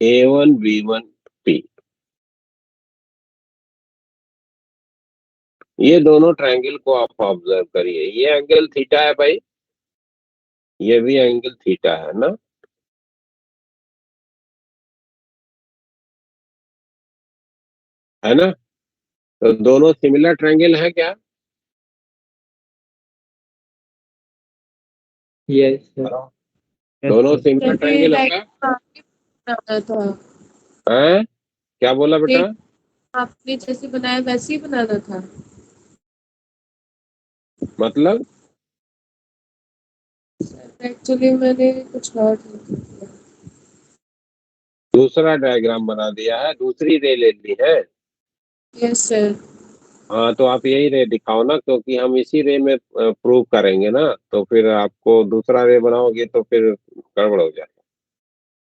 A1B1P, ये दोनों ट्रायंगल को आप ऑब्जर्व करिए। ये एंगल थीटा है भाई, ये भी एंगल थीटा है ना। है ना, तो दोनों सिमिलर ट्रायंगल है क्या? Yes sir. दोनों सिमिलर ट्रायंगल लाइक होगा। आपने बनाना था, हैं, क्या बोला बेटा? आपने जैसे बनाया वैसे ही बनाना था। मतलब एक्चुअली मैंने कुछ और किया। दूसरा डायग्राम बना दिया है, दूसरी रे ले ली है। Yes sir. हाँ, तो आप यही रे दिखाओ ना, क्योंकि हम इसी रे में प्रूव करेंगे ना। तो फिर आपको दूसरा रे बनाओगे तो फिर गड़बड़ हो जाएगा।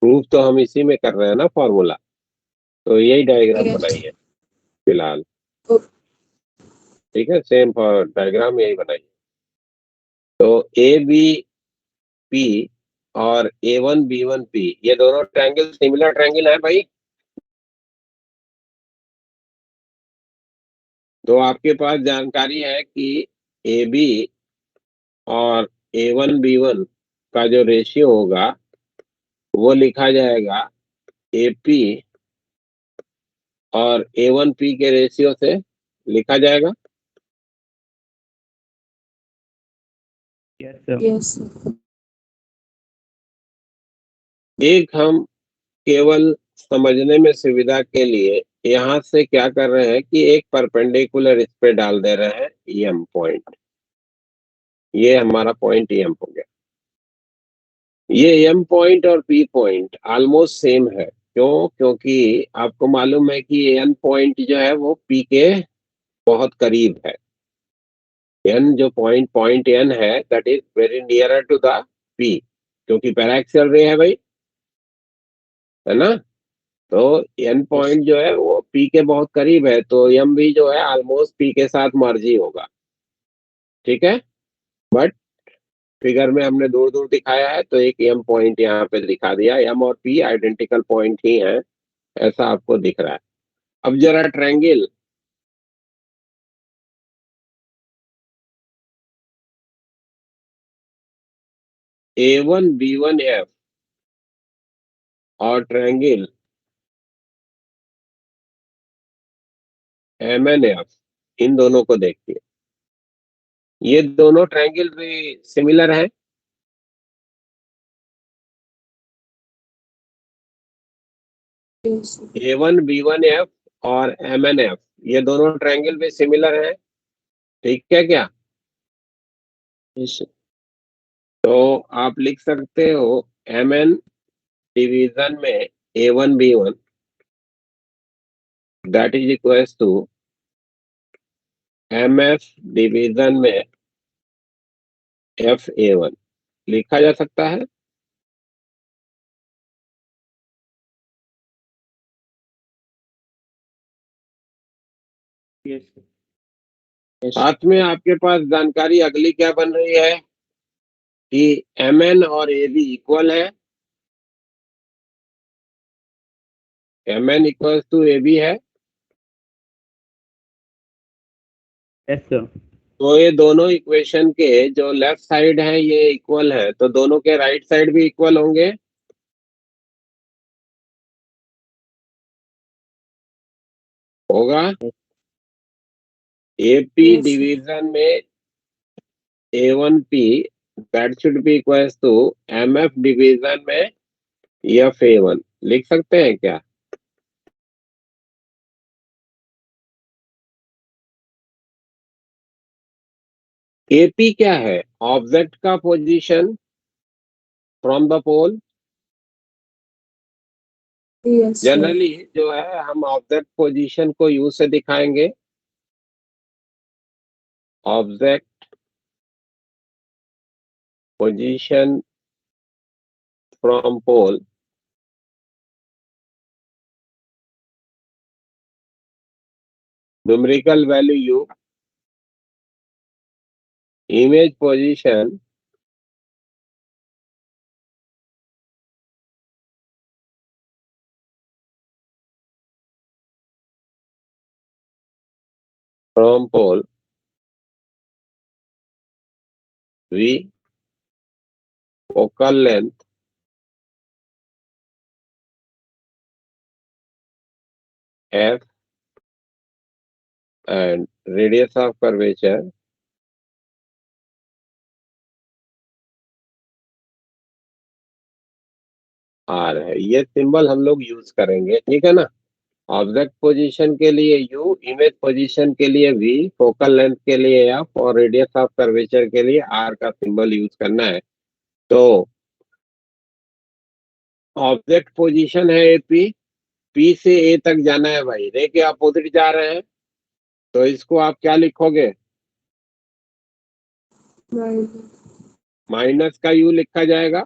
प्रूफ तो हम इसी में कर रहे हैं ना, फॉर्मूला। तो यही डायग्राम यस। बनाइए फिलहाल। ठीक है, सेम डायग्राम यही बनाइए। तो ABP और A1B1P, ये दोनों ट्रायंगल सिमिलर ट्रायंगल है भाई। तो आपके पास जानकारी है कि AB और A1B1 का जो रेशियो होगा वो लिखा जाएगा AP और A1P के रेशियो से लिखा जाएगा। Yes, sir. यस। एक हम केवल समझने में सुविधा के लिए यहां से क्या कर रहे हैं कि एक परपेंडिकुलर इस पे डाल दे रहे हैं एम पॉइंट। ये हमारा पॉइंट एम हो गया। ये एम पॉइंट और पी पॉइंट ऑलमोस्ट सेम है। क्यों? क्योंकि आपको मालूम है कि एन पॉइंट जो है वो पी के बहुत करीब है। एन जो पॉइंट पॉइंट एन है that is very nearer to the P, क्योंकि पैराक्सियल रे है भाई, है ना। तो एन पॉइंट जो है वो पी के बहुत करीब है, तो एम भी जो है ऑलमोस्ट पी के साथ मर्जी होगा। ठीक है, बट फिगर में हमने दूर दूर दिखाया है, तो एक एम पॉइंट यहाँ पे दिखा दिया। एम और पी आइडेंटिकल पॉइंट ही हैं, ऐसा आपको दिख रहा है। अब जरा ट्रायंगल A1B1F और ट्रायंगल MNF, इन दोनों को देखिए। ये दोनों ट्रायंगल भी सिमिलर हैं। यस। A1B1F और MNF, ये दोनों ट्रायंगल भी सिमिलर हैं। ठीक है क्या? तो आप लिख सकते हो MN डिवीजन में A1B1 that is equal to MF division में FA1, लिखा जा सकता है। Yes, sir. साथ में आपके पास जानकारी अगली क्या बन रही है कि MN और AB इक्वल है। MN इक्वल टू AB है। Yes, sir. तो ये दोनों इक्वेशन के जो लेफ्ट साइड है ये इक्वल है, तो दोनों के राइट साइड भी इक्वल होंगे। होगा। AP yes. डिवीजन में A1P that should be equal to MF division में FA1, लिख सकते हैं क्या? AP क्या है? ऑब्जेक्ट का position from the pole. Yes sir. Generally जो है हम ऑब्जेक्ट पोजीशन को यू से दिखाएंगे, object position from pole numerical value U, image position from pole V, focal length F, and radius of curvature R है। ये सिंबल हम लोग यूज करेंगे, ठीक है ना। ऑब्जेक्ट पोजीशन के लिए U, इमेज पोजीशन के लिए V, फोकल लेंथ के लिए F और रेडियस ऑफ कर्वेचर के लिए R का सिंबल यूज करना है। तो ऑब्जेक्ट पोजीशन है AP, P से A तक जाना है भाई, रे के अपोजिट जा रहे हैं, तो इसको आप क्या लिखोगे? माइनस का U लिखा जाएगा।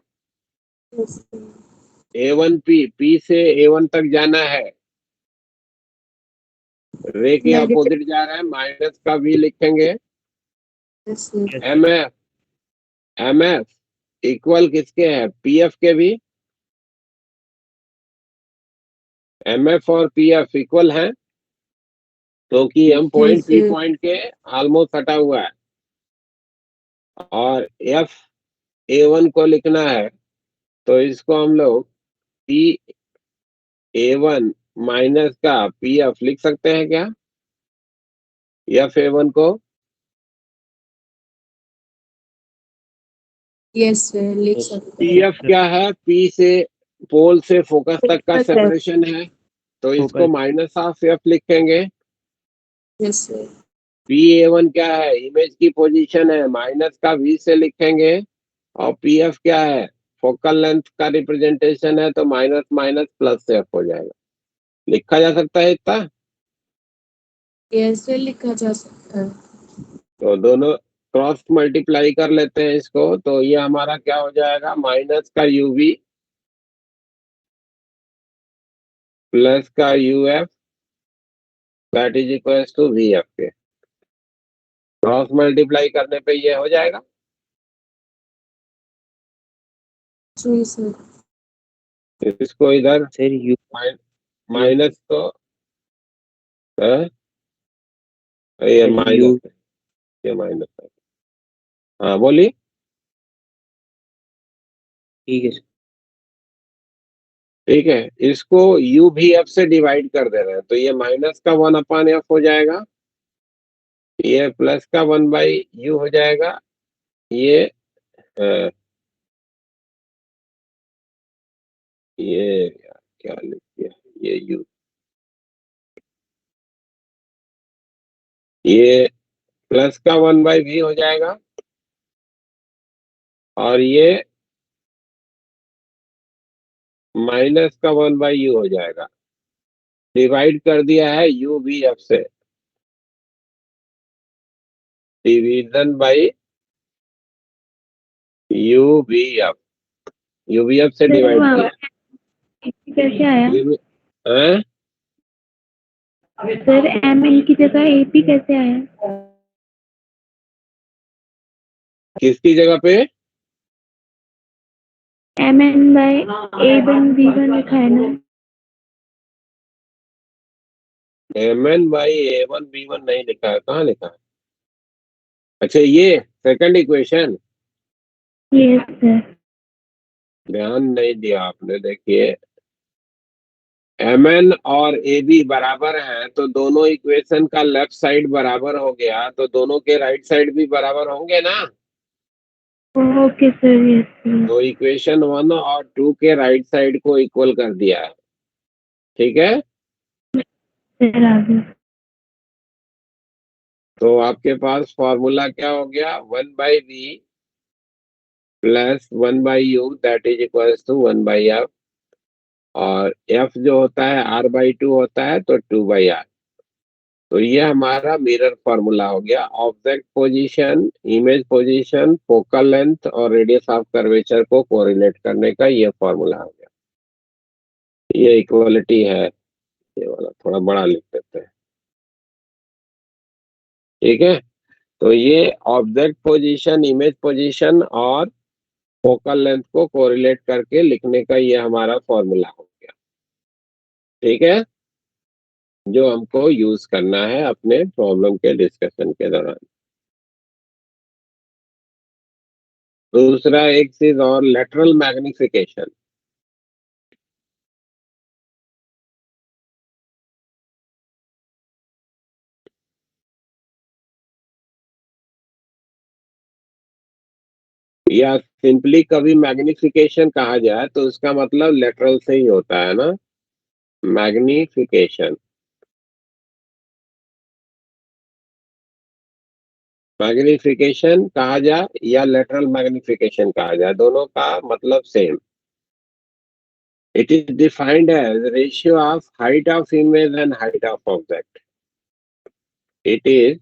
yes sir, A1P, P से A1 तक जाना है, रे के Negative. अपोजिट जा रहा है, माइनस का V लिखेंगे। yes sir, MF इक्वल किसके है? PF के भी। MF और PF इक्वल है, क्योंकि M point P sir. Point के ऑलमोस्ट हटा हुआ है, और F A1 को लिखना है, तो इसको हम लोग P A1 माइनस का PF लिख सकते हैं क्या? F A1 को yes sir, लिख सकते हैं। PF क्या है? P से पोल से फोकस तक का Focus है। सेपरेशन है, तो इसको Focus. माइनस ऑफ F लिखेंगे। yes sir, PA1 क्या है? इमेज की पोजीशन है, माइनस का V से लिखेंगे, और PF क्या है? फोकल लेंथ का रिप्रेजेंटेशन है, तो माइनस माइनस प्लस से F हो जाएगा। लिखा जा सकता है इतना। yes sir, लिखा जा सकता है। तो दोनों क्रॉस मल्टीप्लाई कर लेते हैं इसको, तो ये हमारा क्या हो जाएगा? माइनस का UV प्लस का UF that is equal to VF के। क्रॉस मल्टीप्लाई करने पे ये हो जाएगा। जी सर, इसको इधर सर यू माइनस को है? ये सर, माइनस है, ये माइनस है। हाँ बोलिए। ठीक है सर। ठीक है, इसको U भी F से डिवाइड कर दे रहे हैं, तो ये माइनस का 1/F हो जाएगा, ये प्लस का 1/U हो जाएगा, ये अ, ये क्या लिख दिया, ये U, ये प्लस का 1/V हो जाएगा, और ये माइनस का 1/U हो जाएगा। डिवाइड कर दिया है U भी F से, डिवीजन बाई U भी F, U भी F से डिवाइड किया। कैसे आया हैं? सर? एम एन की जगह एपी कैसे आया? किसकी जगह पे? M N bye A1 B1 लिखा है ना? MN/A1 B1 नहीं लिखा है, कहाँ लिखा है? अच्छा, ये सेकंड इक्वेशन यस सर। ध्यान नहीं दिया आपने। देखिए, MN और AB बराबर है, तो दोनों इक्वेशन का लेफ्ट साइड बराबर हो गया, तो दोनों के राइट साइड भी बराबर होंगे ना। Okay sir, yes sir. तो इक्वेशन 1 और 2 के राइट साइड को इक्वल कर दिया है, ठीक है। सर आगे तो आपके पास फॉर्मूला क्या हो गया? 1/V plus 1/U that is equal to 1/F, और F जो होता है R/2 होता है, तो 2/R। तो ये हमारा मिरर फॉर्मूला हो गया। Object position, image position, focal length और रेडियस ऑफ कर्वेचर को कोरिलेट करने का ये फॉर्मूला हो गया। ये इक्वलिटी है, ये वाला थोड़ा बड़ा लिख देते हैं, ठीक है। तो ये ऑब्जेक्ट पोजीशन, इमेज पोजीशन और फोकल लेंथ को कोरिलेट करके लिखने का ये हमारा फॉर्मूला हो गया, ठीक है। जो हमको यूज करना है अपने प्रॉब्लम के डिस्कशन के दौरान। दूसरा एक चीज और, लेटरल मैग्निफिकेशन। या सिंपली कभी मैग्निफिकेशन कहा जाए तो उसका मतलब लेटरल से ही होता है ना, मैग्निफिकेशन। मैग्निफिकेशन कहा जाए या लेटरल मैग्निफिकेशन कहा जाए, दोनों का मतलब same. It is defined as ratio of height of image and height of object. It is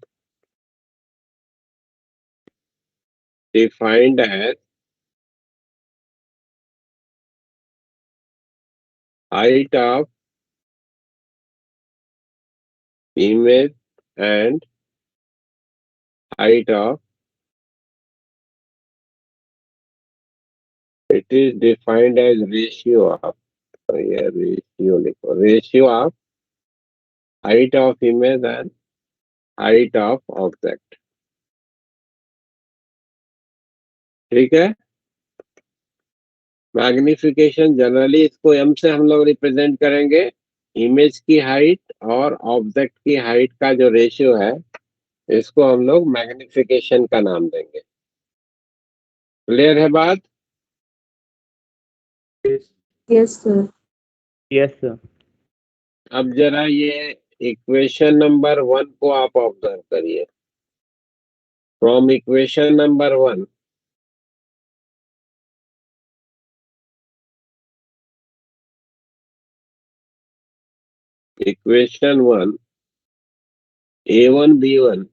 defined as height of image and height of, it is defined as ratio of, yeah, ratio लिखो, ratio of height of image and height of object। ठीक है। मैग्निफिकेशन जनरली इसको m से हम लोग रिप्रेजेंट करेंगे, इमेज की हाइट और ऑब्जेक्ट की हाइट का जो रेशियो है इसको हम लोग मैग्निफिकेशन का नाम देंगे। क्लियर है बात? Yes sir. Yes sir. अब जरा ये इक्वेशन नंबर 1 को आप ऑब्जर्व करिए। From equation number 1, equation 1, a1 b1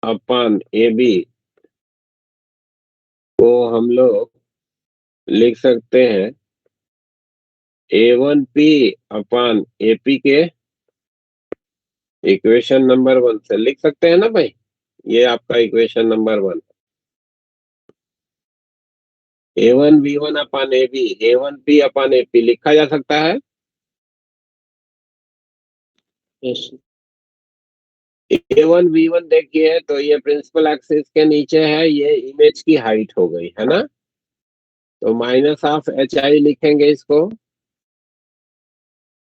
upon ab को हम लोग लिख सकते हैं a1p अपॉन ap के इक्वेशन नंबर 1 से लिख सकते हैं ना भाई। ये आपका equation number 1, a1 b1 upon ab, a1p upon ap लिखा जा सकता है। a1 b1 देखिए तो ये प्रिंसिपल एक्सिस के नीचे है, ये इमेज की हाइट हो गई है ना, तो माइनस ऑफ hi लिखेंगे इसको,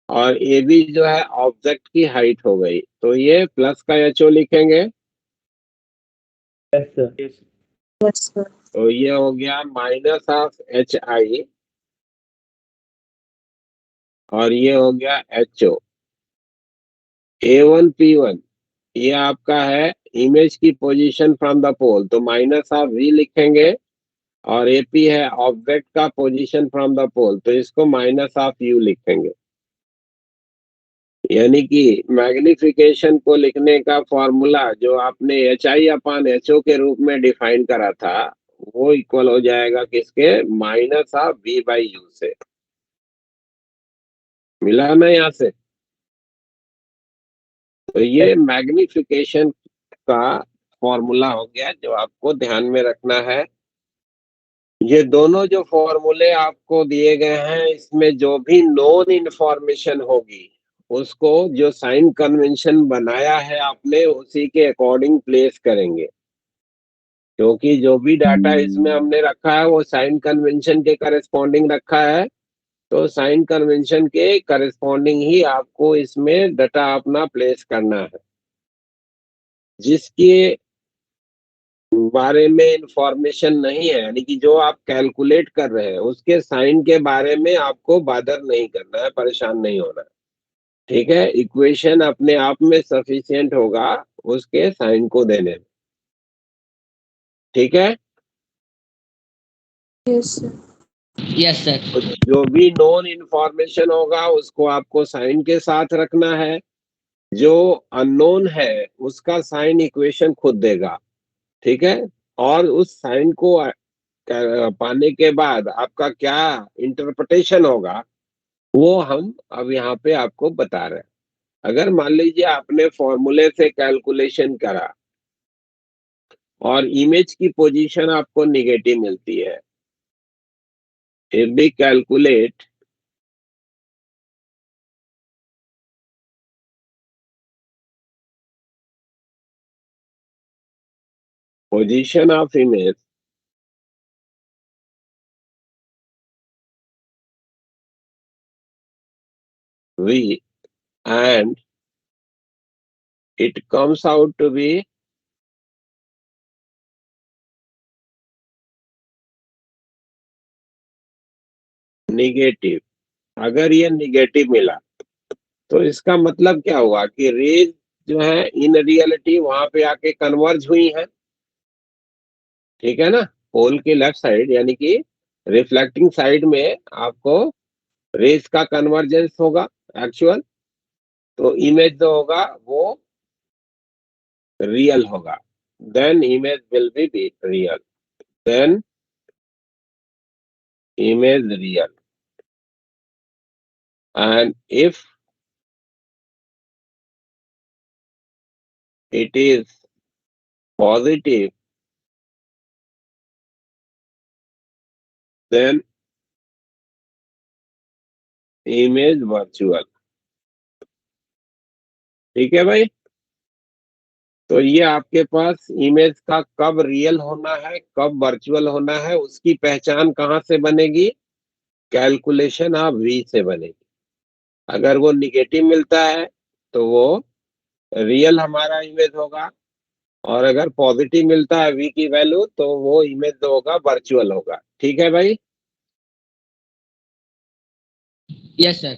और ए बी जो है ऑब्जेक्ट की हाइट हो गई, तो ये प्लस का HO लिखेंगे। Yes sir. Yes sir. तो ये हो गया माइनस ऑफ HI और ये हो गया HO। A1 P1 ये आपका है इमेज की पोजीशन फ्रॉम द पोल, तो माइनस ऑफ V लिखेंगे, और AP है ऑब्जेक्ट का पोजीशन फ्रॉम द पोल, तो इसको माइनस ऑफ U लिखेंगे। यानी कि मैग्निफिकेशन को लिखने का फॉर्मूला जो आपने HI अपान HO के रूप में डिफाइन करा था वो इक्वल हो जाएगा किसके, minus of V by U से। मिला ना यहाँ से? तो ये मैग्निफिकेशन का फॉर्मूला हो गया जो आपको ध्यान में रखना है। ये दोनों जो फॉर्मूले आपको दिए गए हैं इसमें जो भी नॉन इन्फॉर्मेशन होगी उसको जो साइन कन्वेंशन बनाया है आपने उसी के अकॉर्डिंग प्लेस करेंगे, क्योंकि जो भी डाटा इसमें हमने रखा है वो साइन कन्वेंशन के करस्पॉन्डिंग रखा है, तो साइन कन्वेंशन के करस्पॉन्डिंग ही आपको इसमें डाटा अपना प्लेस करना है। जिसके बारे में इंफॉर्मेशन नहीं है, यानी कि जो आप कैलकुलेट कर रहे हैं उसके साइन के बारे में आपको बादर नहीं करना है, परेशान नहीं होना है। ठीक है, इक्वेशन अपने आप में सफिशिएंट होगा उसके साइन को देने में। ठीक है, यस सर। Yes sir. तो जो भी नॉन इन्फॉर्मेशन होगा उसको आपको साइन के साथ रखना है, जो अननोन है उसका साइन इक्वेशन खुद देगा। ठीक है, और उस साइन को पाने के बाद आपका क्या इंटरप्रिटेशन होगा वो हम अब यहाँ पे आपको बता रहे हैं। अगर मान लीजिए आपने फॉर्मूले से कैलकुलेशन करा और इमेज की पोजीशन आपको निगेटिव मिलती है, if we calculate position of image V, and it comes out to be negative. अगर ये निगेटिव मिला तो इसका मतलब क्या हुआ कि रेज जो है इन रियलिटी वहां पे आके कन्वर्ज हुई है, ठीक है ना। पोल के लेफ्ट साइड यानी कि रिफ्लेक्टिंग साइड में आपको रेज का कन्वर्जेंस होगा एक्चुअल, तो इमेज जो होगा वो रियल होगा। Then image will be real, then image real. And if it is positive, then image virtual। ठीक है भाई, तो ये आपके पास इमेज का कब रियल होना है कब वर्चुअल होना है उसकी पहचान कहाँ से बनेगी? कैलकुलेशन ऑफ वी से बनेगी। अगर वो निगेटिव मिलता है तो वो रियल हमारा इमेज होगा, और अगर पॉजिटिव मिलता है वी की वैल्यू तो वो इमेज जो होगा वर्चुअल होगा। ठीक है भाई। Yes sir.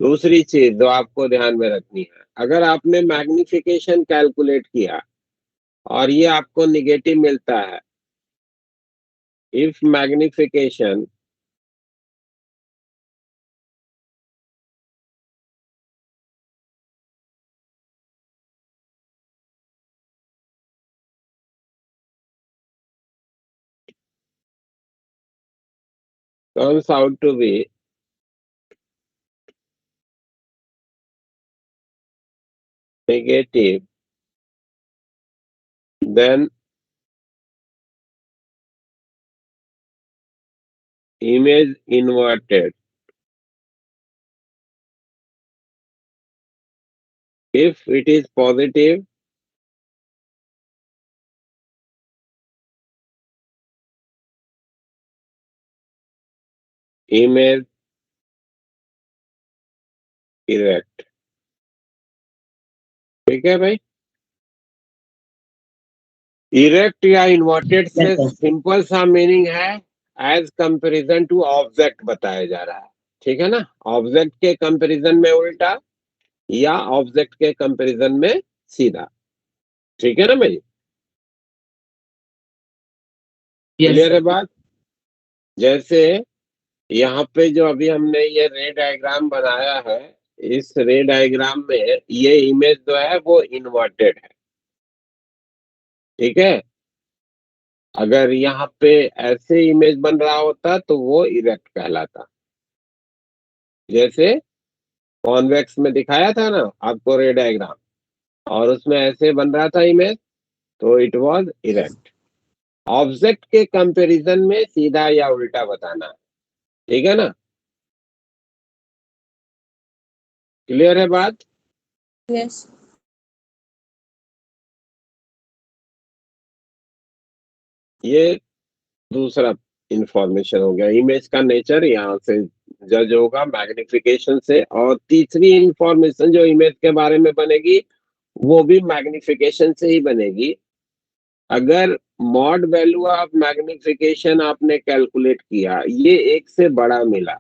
दूसरी चीज जो आपको ध्यान में रखनी है, अगर आपने मैग्निफिकेशन कैलकुलेट किया और ये आपको निगेटिव मिलता है, if magnification comes out to be negative, then image inverted। If it is positive, image erect। ठीक है भाई। इरेक्ट या इन्वर्टेड से सिंपल सा मीनिंग है एज कंपैरिजन टू ऑब्जेक्ट बताया जा रहा है, ठीक है ना। ऑब्जेक्ट के कंपैरिजन में उल्टा या ऑब्जेक्ट के कंपैरिजन में सीधा, ठीक है ना भाई। क्लियर है बात? जैसे यहाँ पे जो अभी हमने ये रे डायग्राम बनाया है, इस रे डायग्राम में ये इमेज जो है वो इन्वर्टेड है, ठीक है। अगर यहाँ पे ऐसे इमेज बन रहा होता तो वो इरेक्ट कहलाता। जैसे कॉन्वेक्स में दिखाया था ना आपको रे डायग्राम, और उसमें ऐसे बन रहा था इमेज, तो इट वाज इरेक्ट। ऑब्जेक्ट के कंपैरिजन में सीधा या उल्टा बताना, ठीक है ना। क्लियर है बात? यस। ये दूसरा इंफॉर्मेशन हो गया। इमेज का नेचर यहाँ से जज होगा मैग्निफिकेशन से, और तीसरी इंफॉर्मेशन जो इमेज के बारे में बनेगी वो भी मैग्निफिकेशन से ही बनेगी। अगर मॉड वैल्यू ऑफ मैग्निफिकेशन आपने कैलकुलेट किया, ये एक से बड़ा मिला,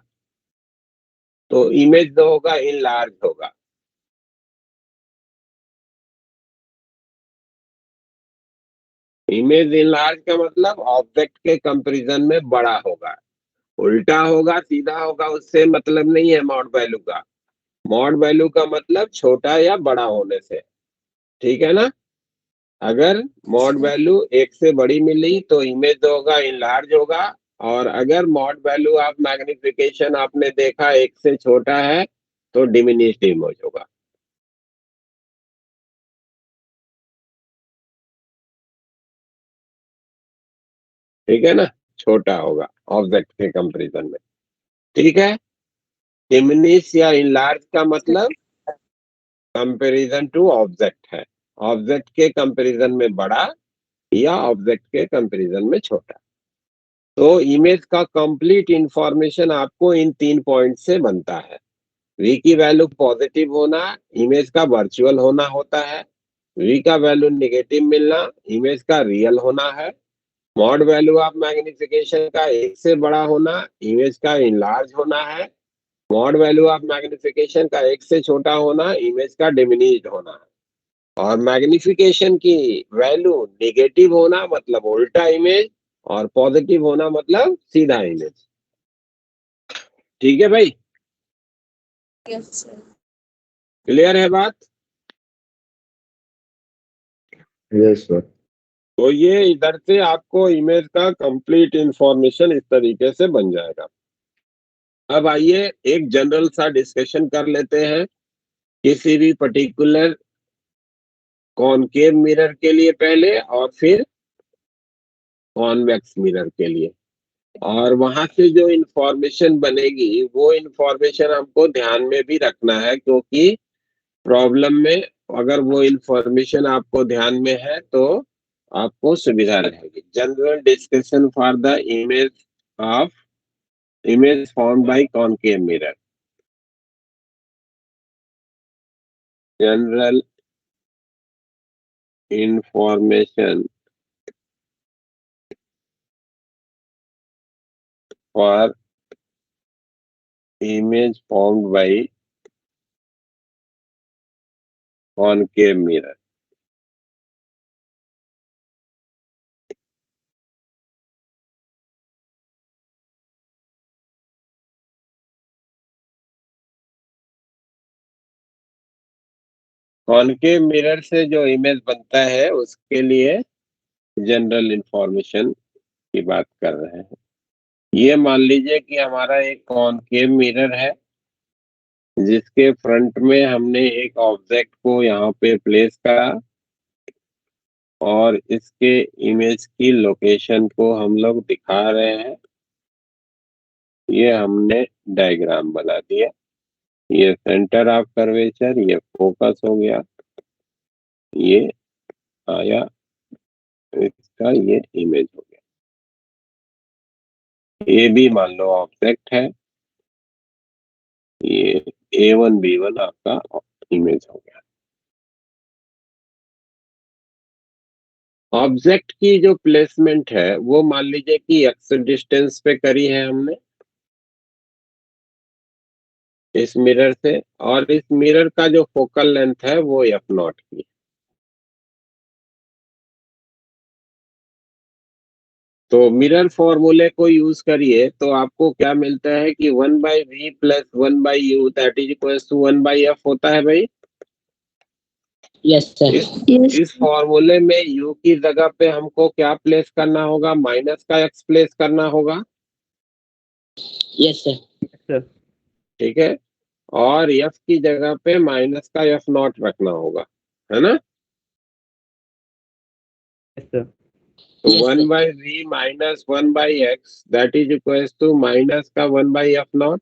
तो इमेज जो होगा इनलार्ज होगा। इमेज इनलार्ज का मतलब ऑब्जेक्ट के कंपैरिजन में बड़ा होगा। उल्टा होगा सीधा होगा उससे मतलब नहीं है मॉड वैल्यू का। मॉड वैल्यू का मतलब छोटा या बड़ा होने से, ठीक है ना। अगर मॉड वैल्यू एक से बड़ी मिली तो इमेज जो होगा इनलार्ज होगा, और अगर मॉड वैल्यू ऑफ मैग्निफिकेशन आपने देखा एक से छोटा है तो डिमिनिश्ड इमेज होगा। ठीक है ना, छोटा होगा ऑब्जेक्ट के कंपैरिजन में, ठीक है। डिमिनिश या इनलार्ज का मतलब कंपैरिजन टू ऑब्जेक्ट है, ऑब्जेक्ट के कंपैरिजन में बड़ा या ऑब्जेक्ट के कंपैरिजन में छोटा। तो इमेज का कंप्लीट इंफॉर्मेशन आपको इन 3 पॉइंट से बनता है। वी की वैल्यू पॉजिटिव होना, इमेज का वर्चुअल होना होता है। वी का वैल्यू नेगेटिव मिलना, इमेज का रियल होना है। मॉड वैल्यू ऑफ मैग्निफिकेशन का 1 से बड़ा होना, इमेज का इनलार्ज होना है। मॉड वैल्यू ऑफ मैग्निफिकेशन का 1 से छोटा होना, इमेज का डिमिनिश्ड होना है। और मैग्निफिकेशन की वैल्यू नेगेटिव होना मतलब उल्टा इमेज, और पॉजिटिव होना मतलब सीधा इमेज। ठीक है भाई, यस सर। क्लियर है बात? Yes sir. तो ये इधर से आपको इमेज का कंप्लीट इंफॉर्मेशन इस तरीके से बन जाएगा। अब आइए एक जनरल सा डिस्कशन कर लेते हैं किसी भी पर्टिकुलर कॉनकेव मिरर के लिए पहले, और फिर कॉन्वेक्स मिरर के लिए। और वहां से जो इंफॉर्मेशन बनेगी वो इंफॉर्मेशन हमको ध्यान में भी रखना है, क्योंकि प्रॉब्लम में अगर वो इंफॉर्मेशन आपको ध्यान में है तो आपको सुविधा रहेगी। General discussion for the image formed by concave mirror. General information for image formed by concave mirror. Concave mirror से जो इमेज बनता है उसके लिए जनरल इंफॉर्मेशन की बात कर रहे हैं। ये मान लीजिए कि हमारा एक कॉनकेव मिरर है जिसके फ्रंट में हमने एक ऑब्जेक्ट को यहाँ पे प्लेस करा, और इसके इमेज की लोकेशन को हम लोग दिखा रहे हैं। ये हमने डायग्राम बना दिया। ये सेंटर ऑफ कर्वेचर, ये फोकस हो गया, ये आया, इसका ये इमेज हो गया। ए भी मान लो ऑब्जेक्ट है, ये A1B1 आपका इमेज हो गया। ऑब्जेक्ट की जो प्लेसमेंट है वो मान लीजिए कि एक्स डिस्टेंस पे करी है हमने इस मिरर से, और इस मिरर का जो फोकल लेंथ है वो F0 की। तो मिरर फॉर्मूले को यूज करिए तो आपको क्या मिलता है कि 1/v plus 1/u that is equal to 1/f होता है भाई। Yes sir. इस फॉर्मूले में u की जगह पे हमको क्या प्लेस करना होगा? माइनस का x प्लेस करना होगा। Yes sir. सर। ठीक है, और f की जगह पे माइनस का F0 रखना होगा, है ना? Yes sir. तो Yes, sir. 1/v minus 1/x that is equal to minus का 1/F0।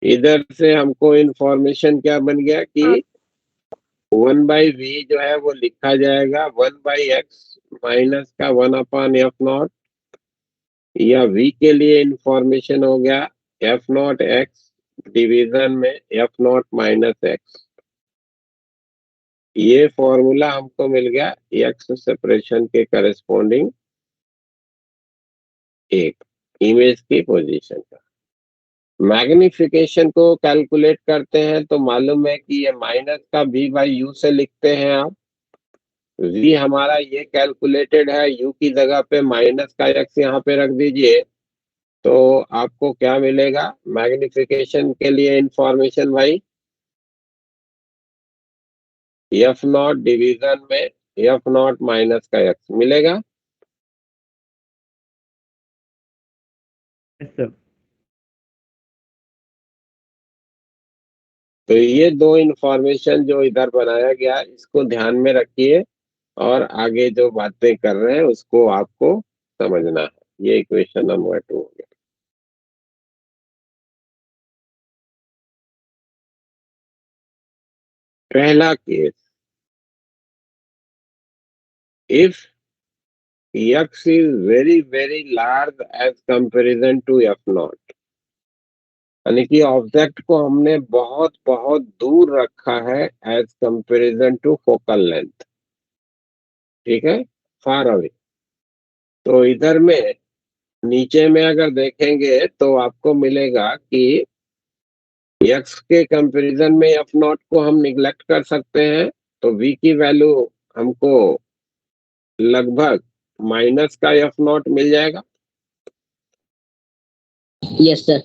इधर से हमको इंफॉर्मेशन क्या बन गया कि 1/v जो है वो लिखा जाएगा 1/x माइनस का 1/F0, या v के लिए इंफॉर्मेशन हो गया F0x डिवीजन में F0 माइनस x। ये फॉर्मूला हमको मिल गया x सेपरेशन के करस्पॉन्डिंग एक इमेज की पोजीशन का। मैग्निफिकेशन को कैलकुलेट करते हैं तो मालूम है कि ये माइनस का v/u से लिखते हैं आप। v हमारा ये कैलकुलेटेड है, u की जगह पे माइनस का x यहाँ पे रख दीजिए, तो आपको क्या मिलेगा? मैग्निफिकेशन के लिए इंफॉर्मेशन भाई F0 डिवीजन में F0 माइनस का x मिलेगा। Yes sir. तो ये दो इंफॉर्मेशन जो इधर बनाया गया इसको ध्यान में रखिए, और आगे जो बातें कर रहे हैं उसको आपको समझना है। ये इक्वेशन नंबर 2 हो गया। पहला case, if x is very very large as comparison to f naught, यानी कि ऑब्जेक्ट को हमने बहुत बहुत दूर रखा है as comparison to focal length, ठीक है, फार अवे। तो इधर में नीचे में अगर देखेंगे तो आपको मिलेगा कि x के कंपैरिजन में एफ नॉट को हम निगलेक्ट कर सकते हैं, तो v की वैल्यू हमको लगभग माइनस का एफ नॉट मिल जाएगा। Yes, sir.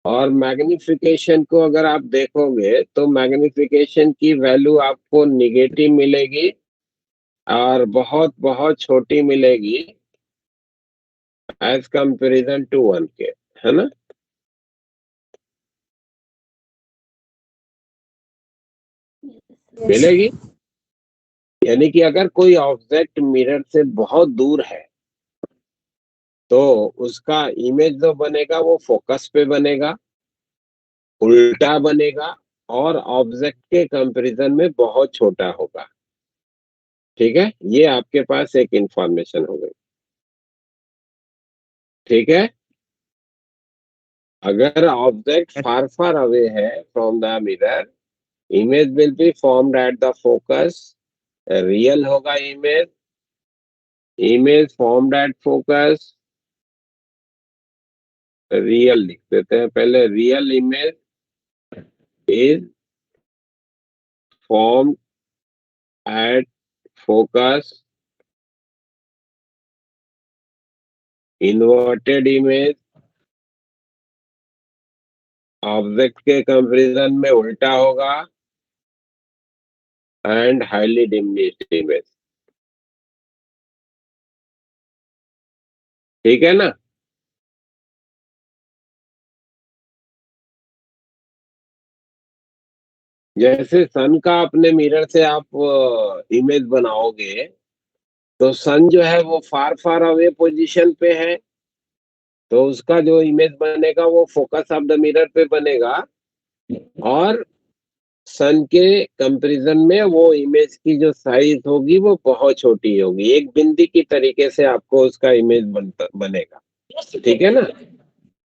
और मैग्निफिकेशन को अगर आप देखोगे तो मैग्निफिकेशन की वैल्यू आपको निगेटिव मिलेगी और बहुत बहुत छोटी मिलेगी एज कंपैरिजन टू 1 के, है ना। मिलेगी, यानी कि अगर कोई ऑब्जेक्ट मिरर से बहुत दूर है तो उसका इमेज जो बनेगा वो फोकस पे बनेगा, उल्टा बनेगा और ऑब्जेक्ट के कंपैरिजन में बहुत छोटा होगा, ठीक है। ये आपके पास एक इंफॉर्मेशन हो गई, ठीक है। अगर ऑब्जेक्ट फार फार अवे है from the mirror, image will be formed at the focus, real होगा image, image formed at focus, real लिख देते हैं पहले, real image is formed at focus, inverted image object के कंपैरिजन में उल्टा होगा एंड हाईली डिमिनिश्ड इमेज, ठीक है ना। जैसे सन का अपने मिरर से आप इमेज बनाओगे तो सन जो है वो फार फार अवे पोजीशन पे है, तो उसका जो इमेज बनेगा वो फोकस ऑफ द मिरर पे बनेगा और सन के कंपैरिजन में वो इमेज की जो साइज होगी वो बहुत छोटी होगी, एक बिंदी की तरीके से आपको उसका इमेज बनेगा, ठीक है ना।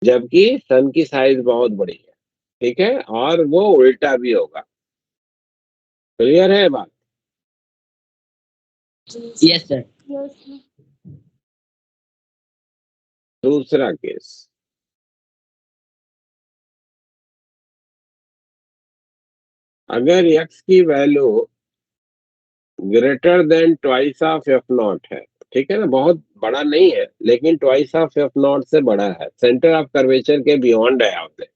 जबकि सन की साइज बहुत बड़ी है, ठीक है, और वो उल्टा भी होगा। क्लियर है बात। Yes, sir. दूसरा केस, अगर x की value greater than twice of F not है, ठीक है ना, बहुत बड़ा नहीं है लेकिन ट्वाइस ऑफ एफ नॉट से बड़ा है, सेंटर ऑफ कर्वेचर के बियॉन्ड है ऑब्जेक्ट,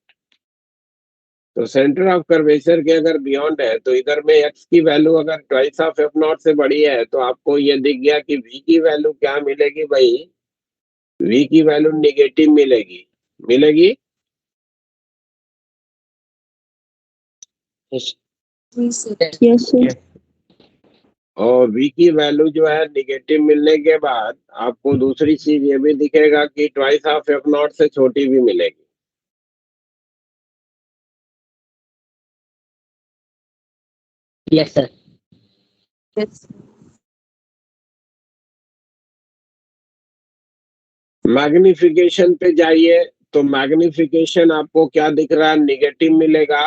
तो सेंटर ऑफ कर्वेचर के अगर बियॉन्ड है तो इधर में x की वैल्यू अगर ट्वाइस ऑफ एफ नॉट से बड़ी है तो आपको ये दिख गया कि v की वैल्यू क्या मिलेगी भाई, v की वैल्यू निगेटिव मिलेगी, मिलेगी। Yes. Yes, sir. और v की वैल्यू जो है निगेटिव मिलने के बाद आपको दूसरी चीज ये भी दिखेगा कि ट्वाइस ऑफ एफ नॉट से छोटी भी मिलेगी। Yes, sir. मैग्निफिकेशन पे जाइए तो मैग्निफिकेशन आपको क्या दिख रहा है, निगेटिव मिलेगा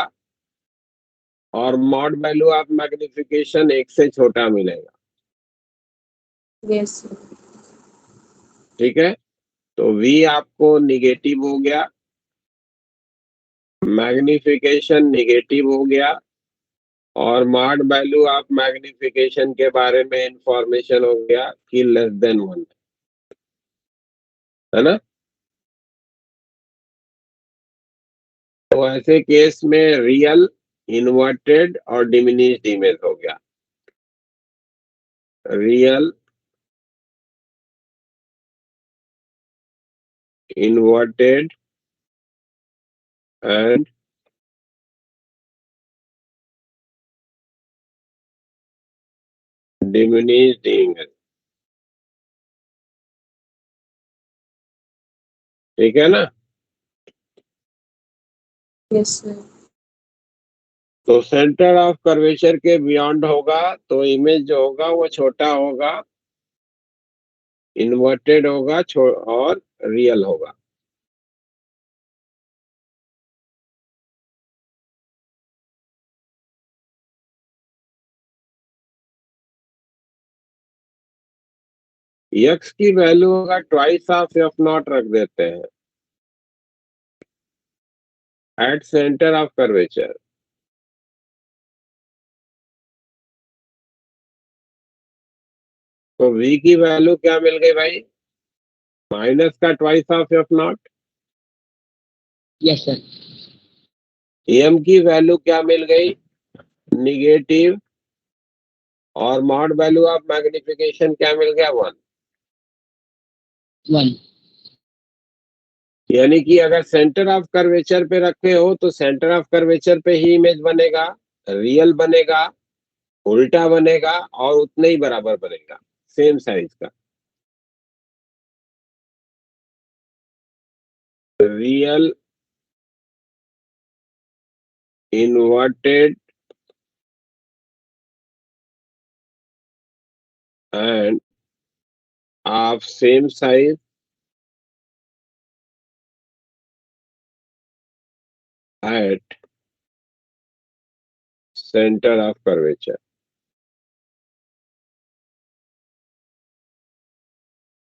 और मॉड वैल्यू ऑफ मैग्निफिकेशन 1 से छोटा मिलेगा, Yes, ठीक है। तो v आपको निगेटिव हो गया, मैग्निफिकेशन निगेटिव हो गया और मॉड वैल्यू ऑफ मैग्निफिकेशन के बारे में इंफॉर्मेशन हो गया कि लेस देन 1, है ना। तो ऐसे केस में रियल, इन्वर्टेड और डिमिनिश्ड इमेज हो गया, real, inverted and diminished image, ठीक है ना। yes, sir. तो सेंटर ऑफ कर्वेचर के बियॉन्ड होगा तो इमेज जो होगा वो छोटा होगा, इन्वर्टेड होगा और रियल होगा। x की वैल्यू होगा ट्वाइस ऑफ एफ नॉट रख देते हैं एट सेंटर ऑफ कर्वेचर। तो v की वैल्यू क्या मिल गई भाई? माइनस का twice of F not. Yes, sir. m की वैल्यू क्या मिल गई? निगेटिव, और मॉड वैल्यू ऑफ मैग्निफिकेशन क्या मिल गया? 1। 1. यानी कि अगर सेंटर ऑफ कर्वेचर पे रखे हो तो सेंटर ऑफ कर्वेचर पे ही इमेज बनेगा, रियल बनेगा, उल्टा बनेगा और उतने ही बराबर बनेगा, सेम साइज का। Real inverted and of same size at center of curvature।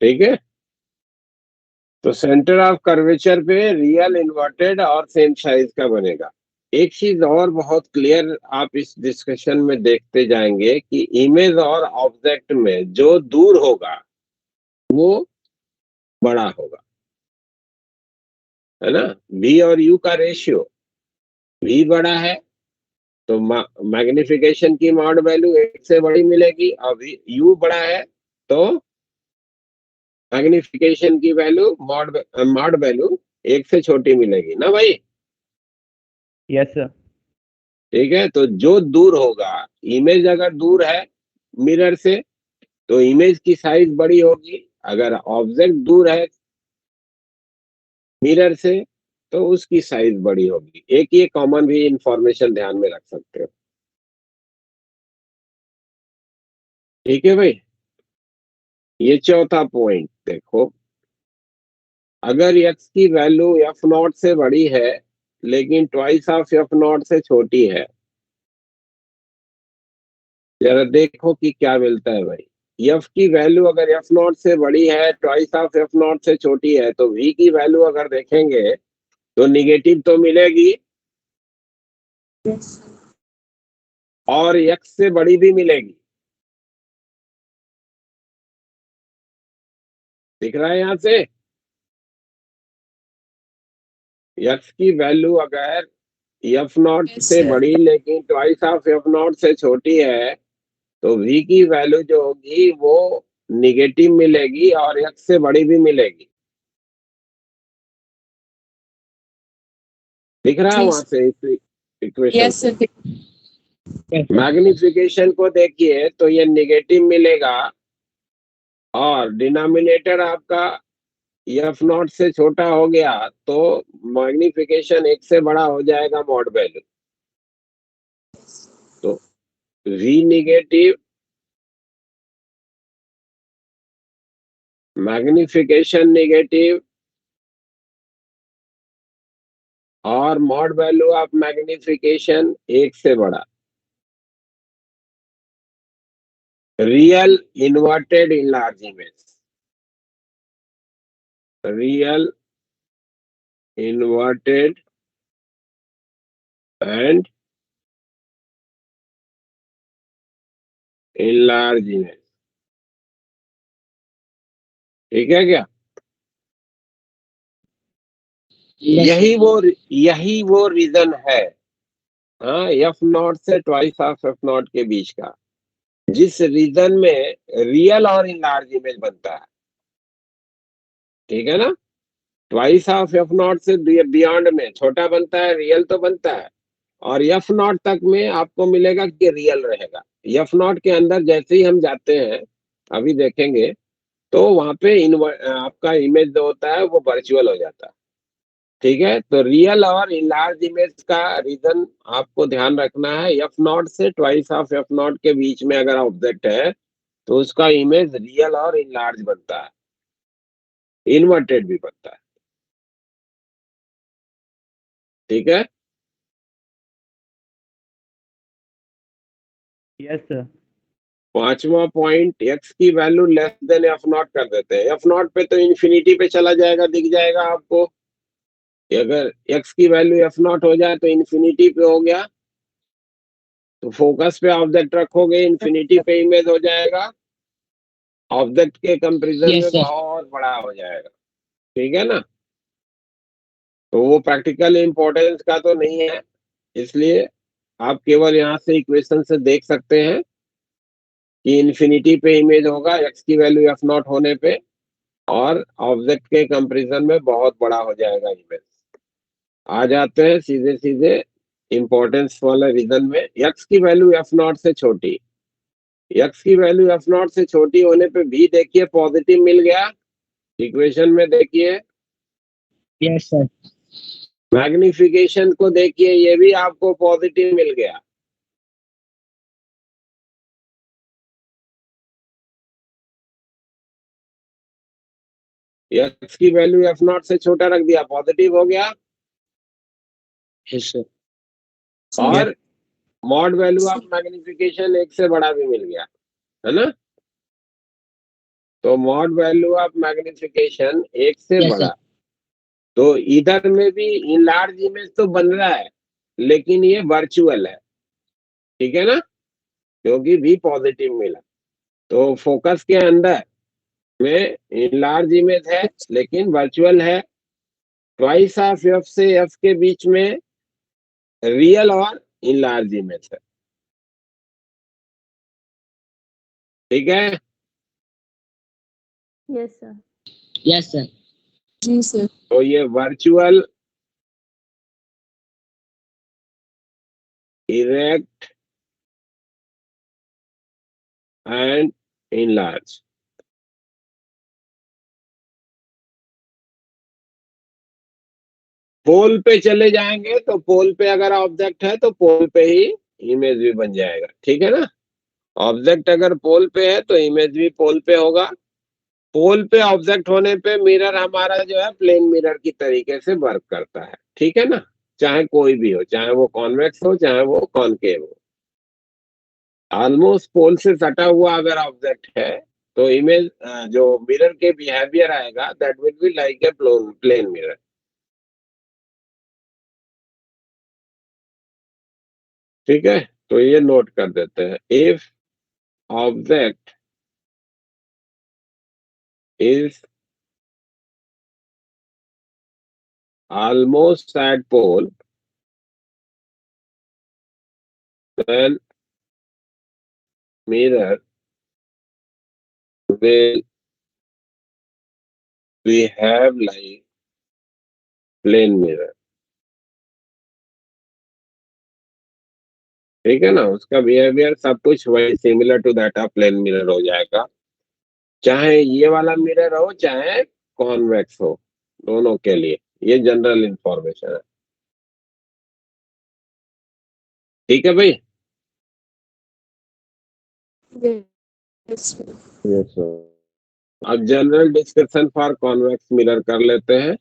ठीक है, तो सेंटर ऑफ कर्वेचर पे रियल, इन्वर्टेड और सेम साइज का बनेगा। एक चीज और बहुत क्लियर आप इस डिस्कशन में देखते जाएंगे कि इमेज और ऑब्जेक्ट में जो दूर होगा वो बड़ा होगा, है ना। v और u का रेशियो, v बड़ा है तो मैग्निफिकेशन की मॉड वैल्यू 1 से बड़ी मिलेगी, और u बड़ा है तो मैग्निफिकेशन की वैल्यू मॉड वैल्यू 1 से छोटी मिलेगी ना भाई। Yes sir. ठीक है, तो जो दूर होगा, इमेज अगर दूर है मिरर से तो इमेज की साइज बड़ी होगी, अगर ऑब्जेक्ट दूर है मिरर से तो उसकी साइज बड़ी होगी। एक ये कॉमन भी इंफॉर्मेशन ध्यान में रख सकते हो। ठीक है भाई, ये चौथा पॉइंट देखो, अगर x की वैल्यू एफ नॉट से बड़ी है लेकिन ट्वाइस ऑफ एफ नॉट से छोटी है, जरा देखो कि क्या मिलता है भाई। f की वैल्यू अगर एफ नॉट से बड़ी है, ट्वाइस ऑफ एफ नॉट से छोटी है, तो v की वैल्यू अगर देखेंगे तो निगेटिव तो मिलेगी Yes. और x से बड़ी भी मिलेगी। दिख रहा है यहां से? x की वैल्यू अगर एफ नॉट Yes, से sir. बड़ी लेकिन ट्वाइस ऑफ एफ नॉट से छोटी है तो v की वैल्यू जो होगी वो निगेटिव मिलेगी और x से बड़ी भी मिलेगी। दिख रहा है जी वहां से इस इक्वेशन Yes, से? sir. मैग्निफिकेशन को देखिए तो ये निगेटिव मिलेगा और डिनोमिनेटर आपका एफ नॉट से छोटा हो गया तो मैग्निफिकेशन 1 से बड़ा हो जाएगा मॉड वैल्यू। तो v निगेटिव, मैग्निफिकेशन निगेटिव और मॉड वैल्यू ऑफ मैग्निफिकेशन 1 से बड़ा। Real inverted enlarge image, real inverted and enlarge image. ठीक है क्या? Yes, यही वो रीजन है, हाँ, एफ नॉट से ट्वाइस ऑफ एफ नॉट के बीच का, जिस रीजन में रियल और इनलार्ज इमेज बनता है। ठीक है ना, ट्वाइस ऑफ एफ नॉट से बियॉन्ड में छोटा बनता है, रियल तो बनता है, और एफ नॉट तक में आपको मिलेगा कि रियल रहेगा। एफ नॉट के अंदर जैसे ही हम जाते हैं, अभी देखेंगे, तो वहां पे आपका इमेज जो होता है वो वर्चुअल हो जाता है। ठीक है, तो रियल और इनलार्ज इमेज का रीजन आपको ध्यान रखना है, एफ नॉट से ट्वाइस ऑफ एफ नॉट के बीच में अगर ऑब्जेक्ट है तो उसका इमेज रियल और इनलार्ज बनता है, इन्वर्टेड भी बनता है। ठीक है, यस सर। पांचवा पॉइंट, एक्स की value less than F not कर देते हैं। एफ नॉट पे तो इन्फिनिटी पे चला जाएगा, दिख जाएगा आपको कि अगर एक्स की वैल्यू एफ नॉट हो जाए तो इन्फिनिटी पे हो गया, तो फोकस पे ऑब्जेक्ट रखोगे, इन्फिनिटी पे इमेज हो जाएगा, ऑब्जेक्ट के कंपैरिजन Yes, में sir. बहुत बड़ा हो जाएगा। ठीक है ना, तो वो प्रैक्टिकल इंपॉर्टेंस का तो नहीं है, इसलिए आप केवल यहाँ से इक्वेशन से देख सकते हैं कि इन्फिनिटी पे इमेज होगा एक्स की वैल्यू एफ नॉट होने पे, और ऑब्जेक्ट के कंपैरिजन में बहुत बड़ा हो जाएगा इमेज। आ जाते हैं सीधे सीधे इंपॉर्टेंस वाले रीजन में। एक्स की वैल्यू एफ नॉट से छोटी, एक्स की वैल्यू एफ नॉट से छोटी होने पे भी देखिए पॉजिटिव मिल गया, इक्वेशन में देखिए। Yes, sir. मैग्निफिकेशन को देखिए, ये भी आपको पॉजिटिव मिल गया। एक्स की वैल्यू एफ नॉट से छोटा रख दिया, पॉजिटिव हो गया। Yes, sir. और मॉड वैल्यू ऑफ मैग्निफिकेशन एक से बड़ा भी मिल गया, है ना। तो मॉड वैल्यू ऑफ मैग्निफिकेशन एक से Yes, बड़ा, sir. तो इधर में भी इनलार्ज इमेज तो बन रहा है, लेकिन ये वर्चुअल है। ठीक है ना, क्योंकि भी पॉजिटिव मिला, तो फोकस के अंदर में इनलार्ज इमेज है लेकिन वर्चुअल है। ट्वाइस ऑफ एफ से एफ के बीच में रियल और इनलार्ज इमेज है। ठीक है, यस सर। Yes, sir. जी सर। तो ये वर्चुअल, इरेक्ट एंड इनलार्ज। पोल पे चले जाएंगे तो पोल पे अगर ऑब्जेक्ट है तो पोल पे ही इमेज भी बन जाएगा। ठीक है ना, ऑब्जेक्ट अगर पोल पे है तो इमेज भी पोल पे होगा। पोल पे ऑब्जेक्ट होने पे मिरर हमारा जो है प्लेन मिरर की तरीके से वर्क करता है। ठीक है ना, चाहे कोई भी हो, चाहे वो कॉन्वेक्स हो चाहे वो कॉनकेव हो, ऑलमोस्ट पोल से सटा हुआ अगर ऑब्जेक्ट है तो इमेज जो मिरर के बिहेवियर आएगा that will be like a plane mirror. ठीक है, तो ये नोट कर देते हैं। If object is almost at pole, then mirror will behave like plane mirror। ठीक है ना, उसका बिहेवियर सब कुछ वही similar to that of plane mirror हो जाएगा, चाहे ये वाला मिरर हो चाहे कॉन्वेक्स हो, दोनों के लिए ये जनरल इंफॉर्मेशन है। ठीक है भाई। Yes sir. Yes, sir. अब general discussion for convex mirror कर लेते हैं।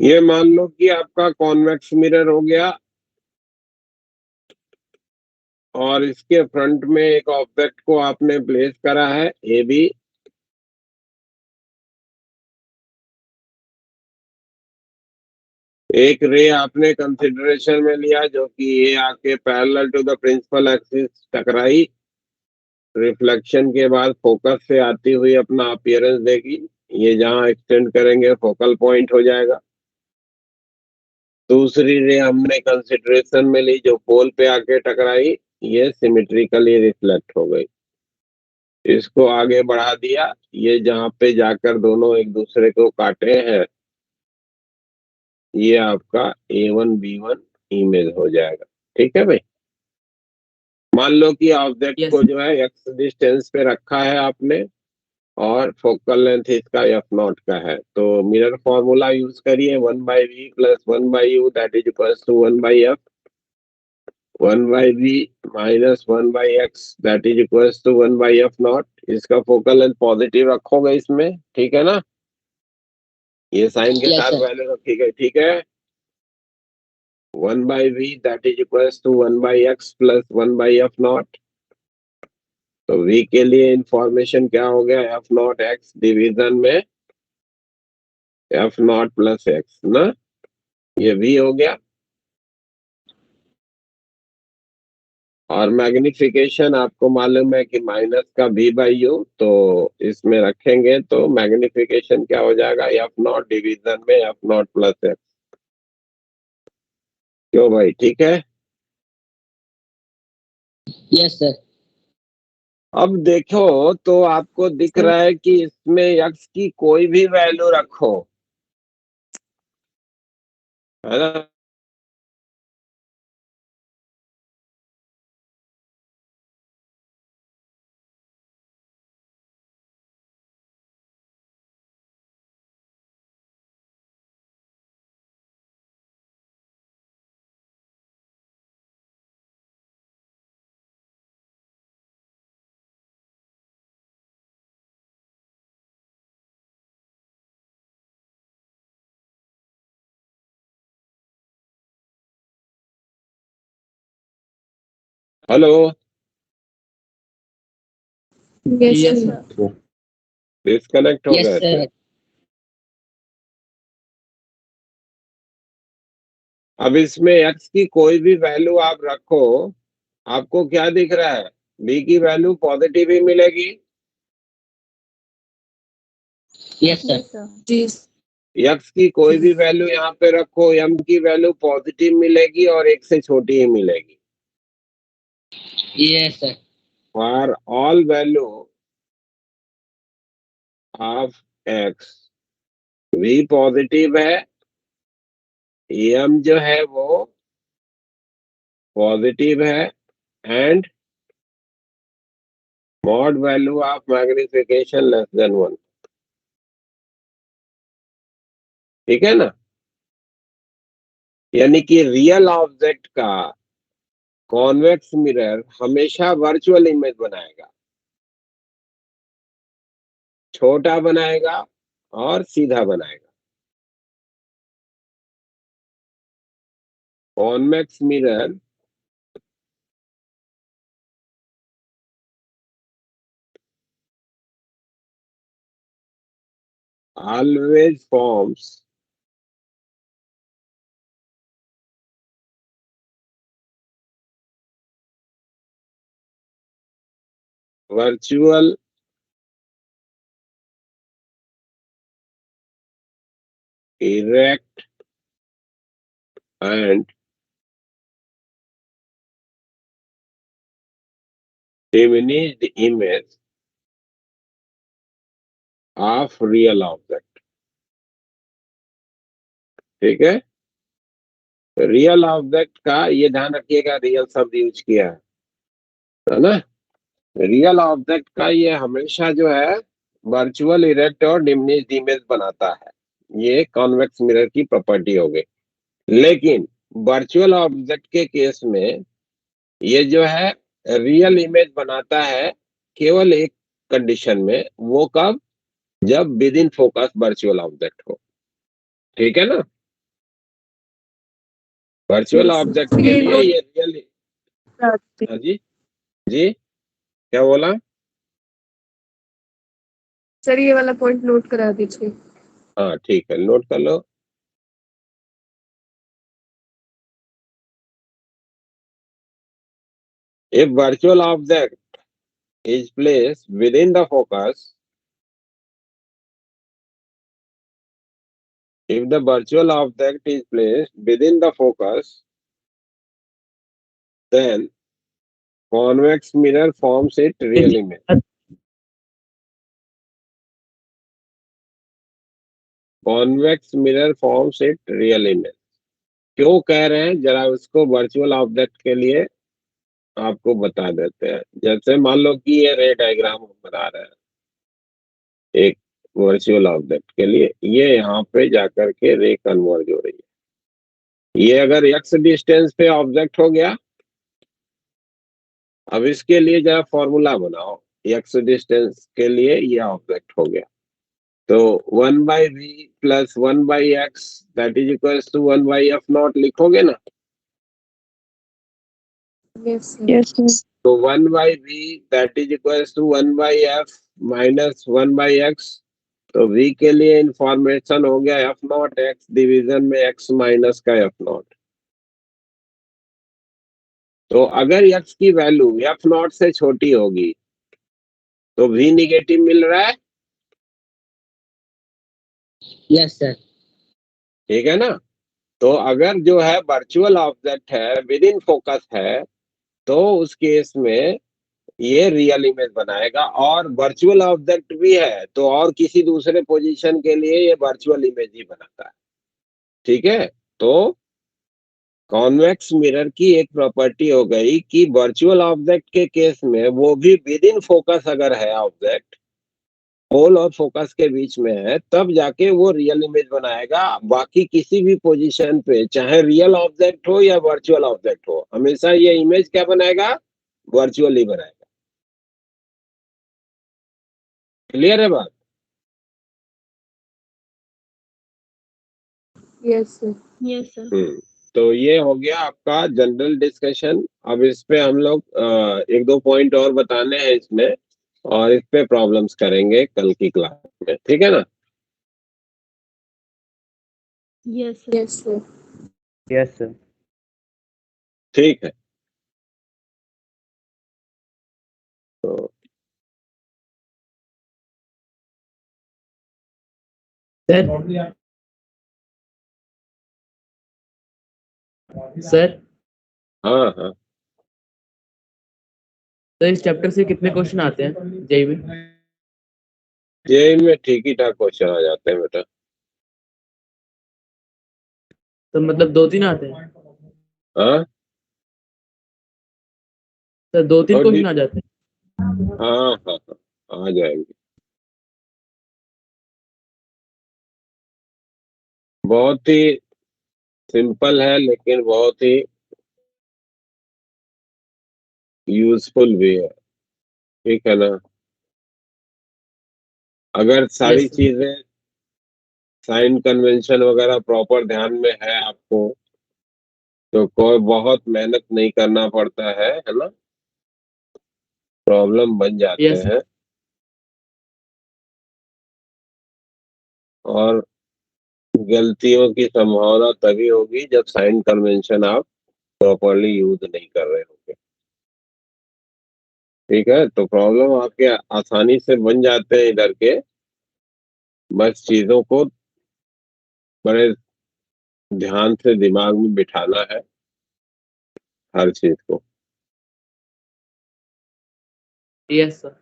ये मान लो कि आपका कॉन्वेक्स मिरर हो गया और इसके फ्रंट में एक ऑब्जेक्ट को आपने प्लेस करा है ए बी। एक रे आपने कंसिडरेशन में लिया जो कि ये आके parallel to the principal axis टकराई, रिफ्लेक्शन के बाद फोकस से आती हुई अपना अपीयरेंस देगी, ये जहां एक्सटेंड करेंगे फोकल पॉइंट हो जाएगा। दूसरी रे हमने कंसिडरेशन में ली जो पोल पे आके टकराई, ये सिमेट्रिकली रिफ्लेक्ट हो गई, इसको आगे बढ़ा दिया, ये जहां पे जाकर दोनों एक दूसरे को काटे हैं ये आपका A1 B1 इमेज हो जाएगा। ठीक है भाई। मान लो कि ऑब्जेक्ट Yes. को जो है एक्स डिस्टेंस पे रखा है आपने और फोकल लेंथ इसका F0 का है, तो मिरर फॉर्मूला यूज करिए 1/v + 1/u that is equals to 1/f, 1/v - 1/x that is equals to 1/f0। इसका फोकल लेंथ पॉजिटिव रखोगे इसमें, ठीक है ना, ये साइन के Yes, साथ sir. वैल्यू रखी गई, ठीक है। 1/v that is equals to 1/x + 1/f0। तो v के लिए इंफॉर्मेशन क्या हो गया, F0 x डिवीजन में F0 + x ना, ये v हो गया। और मैग्निफिकेशन आपको मालूम है कि माइनस का v/u, तो इसमें रखेंगे तो मैग्निफिकेशन क्या हो जाएगा, F0 डिवीजन में F0 + x। क्यों भाई, ठीक है। Yes, sir. अब देखो तो आपको दिख रहा है कि इसमें x की कोई भी वैल्यू रखो, है ना, hello, Yes, Yes, sir. sir. Disconnect हो Yes, गए थे। sir. अब इसमें x की कोई भी वैल्यू आप रखो, आपको क्या दिख रहा है, b की वैल्यू पॉजिटिव ही मिलेगी। Yes, sir. जी x की कोई भी वैल्यू यहाँ पे रखो, m की वैल्यू पॉजिटिव मिलेगी और एक से छोटी ही मिलेगी। Yes, sir. For all value of x v positive है, m जो है वो पॉजिटिव है, and mod value of magnification less than 1। ठीक है ना, यानी कि रियल ऑब्जेक्ट का कॉन्वेक्स मिरर हमेशा वर्चुअल इमेज बनाएगा, छोटा बनाएगा और सीधा बनाएगा। Convex mirror always forms virtual erect and diminished image of real object। ठीक है, रियल ऑब्जेक्ट का ये ध्यान रखिएगा, रियल शब्द यूज किया है ना, रियल ऑब्जेक्ट का ये हमेशा जो है वर्चुअल इरेक्ट और डिमिनिश्ड इमेज बनाता है, ये कॉन्वेक्स मिरर की प्रॉपर्टी हो गई। लेकिन वर्चुअल ऑब्जेक्ट के केस में ये जो है रियल इमेज बनाता है केवल एक कंडीशन में, वो कब, जब with in focus virtual object हो। ठीक है ना, वर्चुअल Yes, sir. ऑब्जेक्ट के ये लिए note ये रियल। कराती हाँ जी जी, क्या बोला? सर, ये वाला पॉइंट नोट करा दीजिए। हाँ ठीक है, नोट कर लो। If virtual object is placed within the focus, if the virtual object is placed within the focus, then convex mirror forms its real image. Convex mirror forms its real image. क्यों कह रहे हैं, जरा उसको वर्चुअल ऑब्जेक्ट के लिए आपको बता देते हैं। जैसे मान लो कि ये रे डायग्राम हम बना रहे हैं एक वर्चुअल ऑब्जेक्ट के लिए, ये यहाँ पे जाकर के रे कन्वर्ज हो रही है। ये अगर x डिस्टेंस पे ऑब्जेक्ट हो गया, अब इसके लिए जरा फॉर्मूला बनाओ। x डिस्टेंस के लिए ये ऑब्जेक्ट हो गया, तो 1/v plus 1/x that is equals to 1/f not लिखोगे ना। Yes, sir. Yes, sir. तो 1/v that is equals to 1/f minus 1/x। तो v के लिए इंफॉर्मेशन हो गया f नॉट x डिवीजन में x माइनस का f नॉट। तो अगर x की वैल्यू f नॉट से छोटी होगी तो v निगेटिव मिल रहा है, Yes, sir. ठीक है ना। तो अगर जो है वर्चुअल ऑब्जेक्ट है विद इन फोकस है, तो उस केस में ये रियल इमेज बनाएगा। और वर्चुअल ऑब्जेक्ट भी है तो और किसी दूसरे पोजीशन के लिए ये वर्चुअल इमेज ही बनाता है, ठीक है। तो कॉन्वेक्स मिरर की एक प्रॉपर्टी हो गई कि वर्चुअल ऑब्जेक्ट के केस में वो भी विद इन फोकस अगर है ऑब्जेक्ट, होल और फोकस के बीच में है, तब जाके वो रियल इमेज बनाएगा। बाकी किसी भी पोजीशन पे चाहे रियल ऑब्जेक्ट हो या वर्चुअल ऑब्जेक्ट हो, हमेशा ये इमेज क्या बनाएगा, वर्चुअल ही बनाएगा। क्लियर है बात? Yes, sir. Yes, sir. तो ये हो गया आपका जनरल डिस्कशन। अब इस पे हम लोग एक दो पॉइंट और बताने हैं इसमें, और इस पे प्रॉब्लम्स करेंगे कल की क्लास में, ठीक है ना। Yes, sir. Yes, sir. Yes, sir. ठीक है, तो सर हाँ हाँ, तो इस चैप्टर से कितने क्वेश्चन आते हैं जेई में? जेई में ठीक ही ठाक क्वेश्चन आ जाते हैं बेटा। तो मतलब 2-3 आते हैं हाँ सर, 2-3 और क्वेश्चन आ जाते हैं। हाँ हाँ हाँ, आ जाएंगे। बहुत ही सिंपल है लेकिन बहुत ही यूजफुल भी है, ठीक है ना। अगर सारी Yes, sir. चीजें साइन कन्वेंशन वगैरह प्रॉपर ध्यान में है आपको, तो कोई बहुत मेहनत नहीं करना पड़ता है ना। प्रॉब्लम बन जाते Yes, sir. हैं, और गलतियों की संभावना तभी होगी जब साइन कन्वेंशन आप प्रॉपरली यूज नहीं कर रहे होंगे, ठीक है। तो प्रॉब्लम आपके आसानी से बन जाते हैं इधर के, बस चीजों को बड़े ध्यान से दिमाग में बिठाना है हर चीज को। Yes, sir.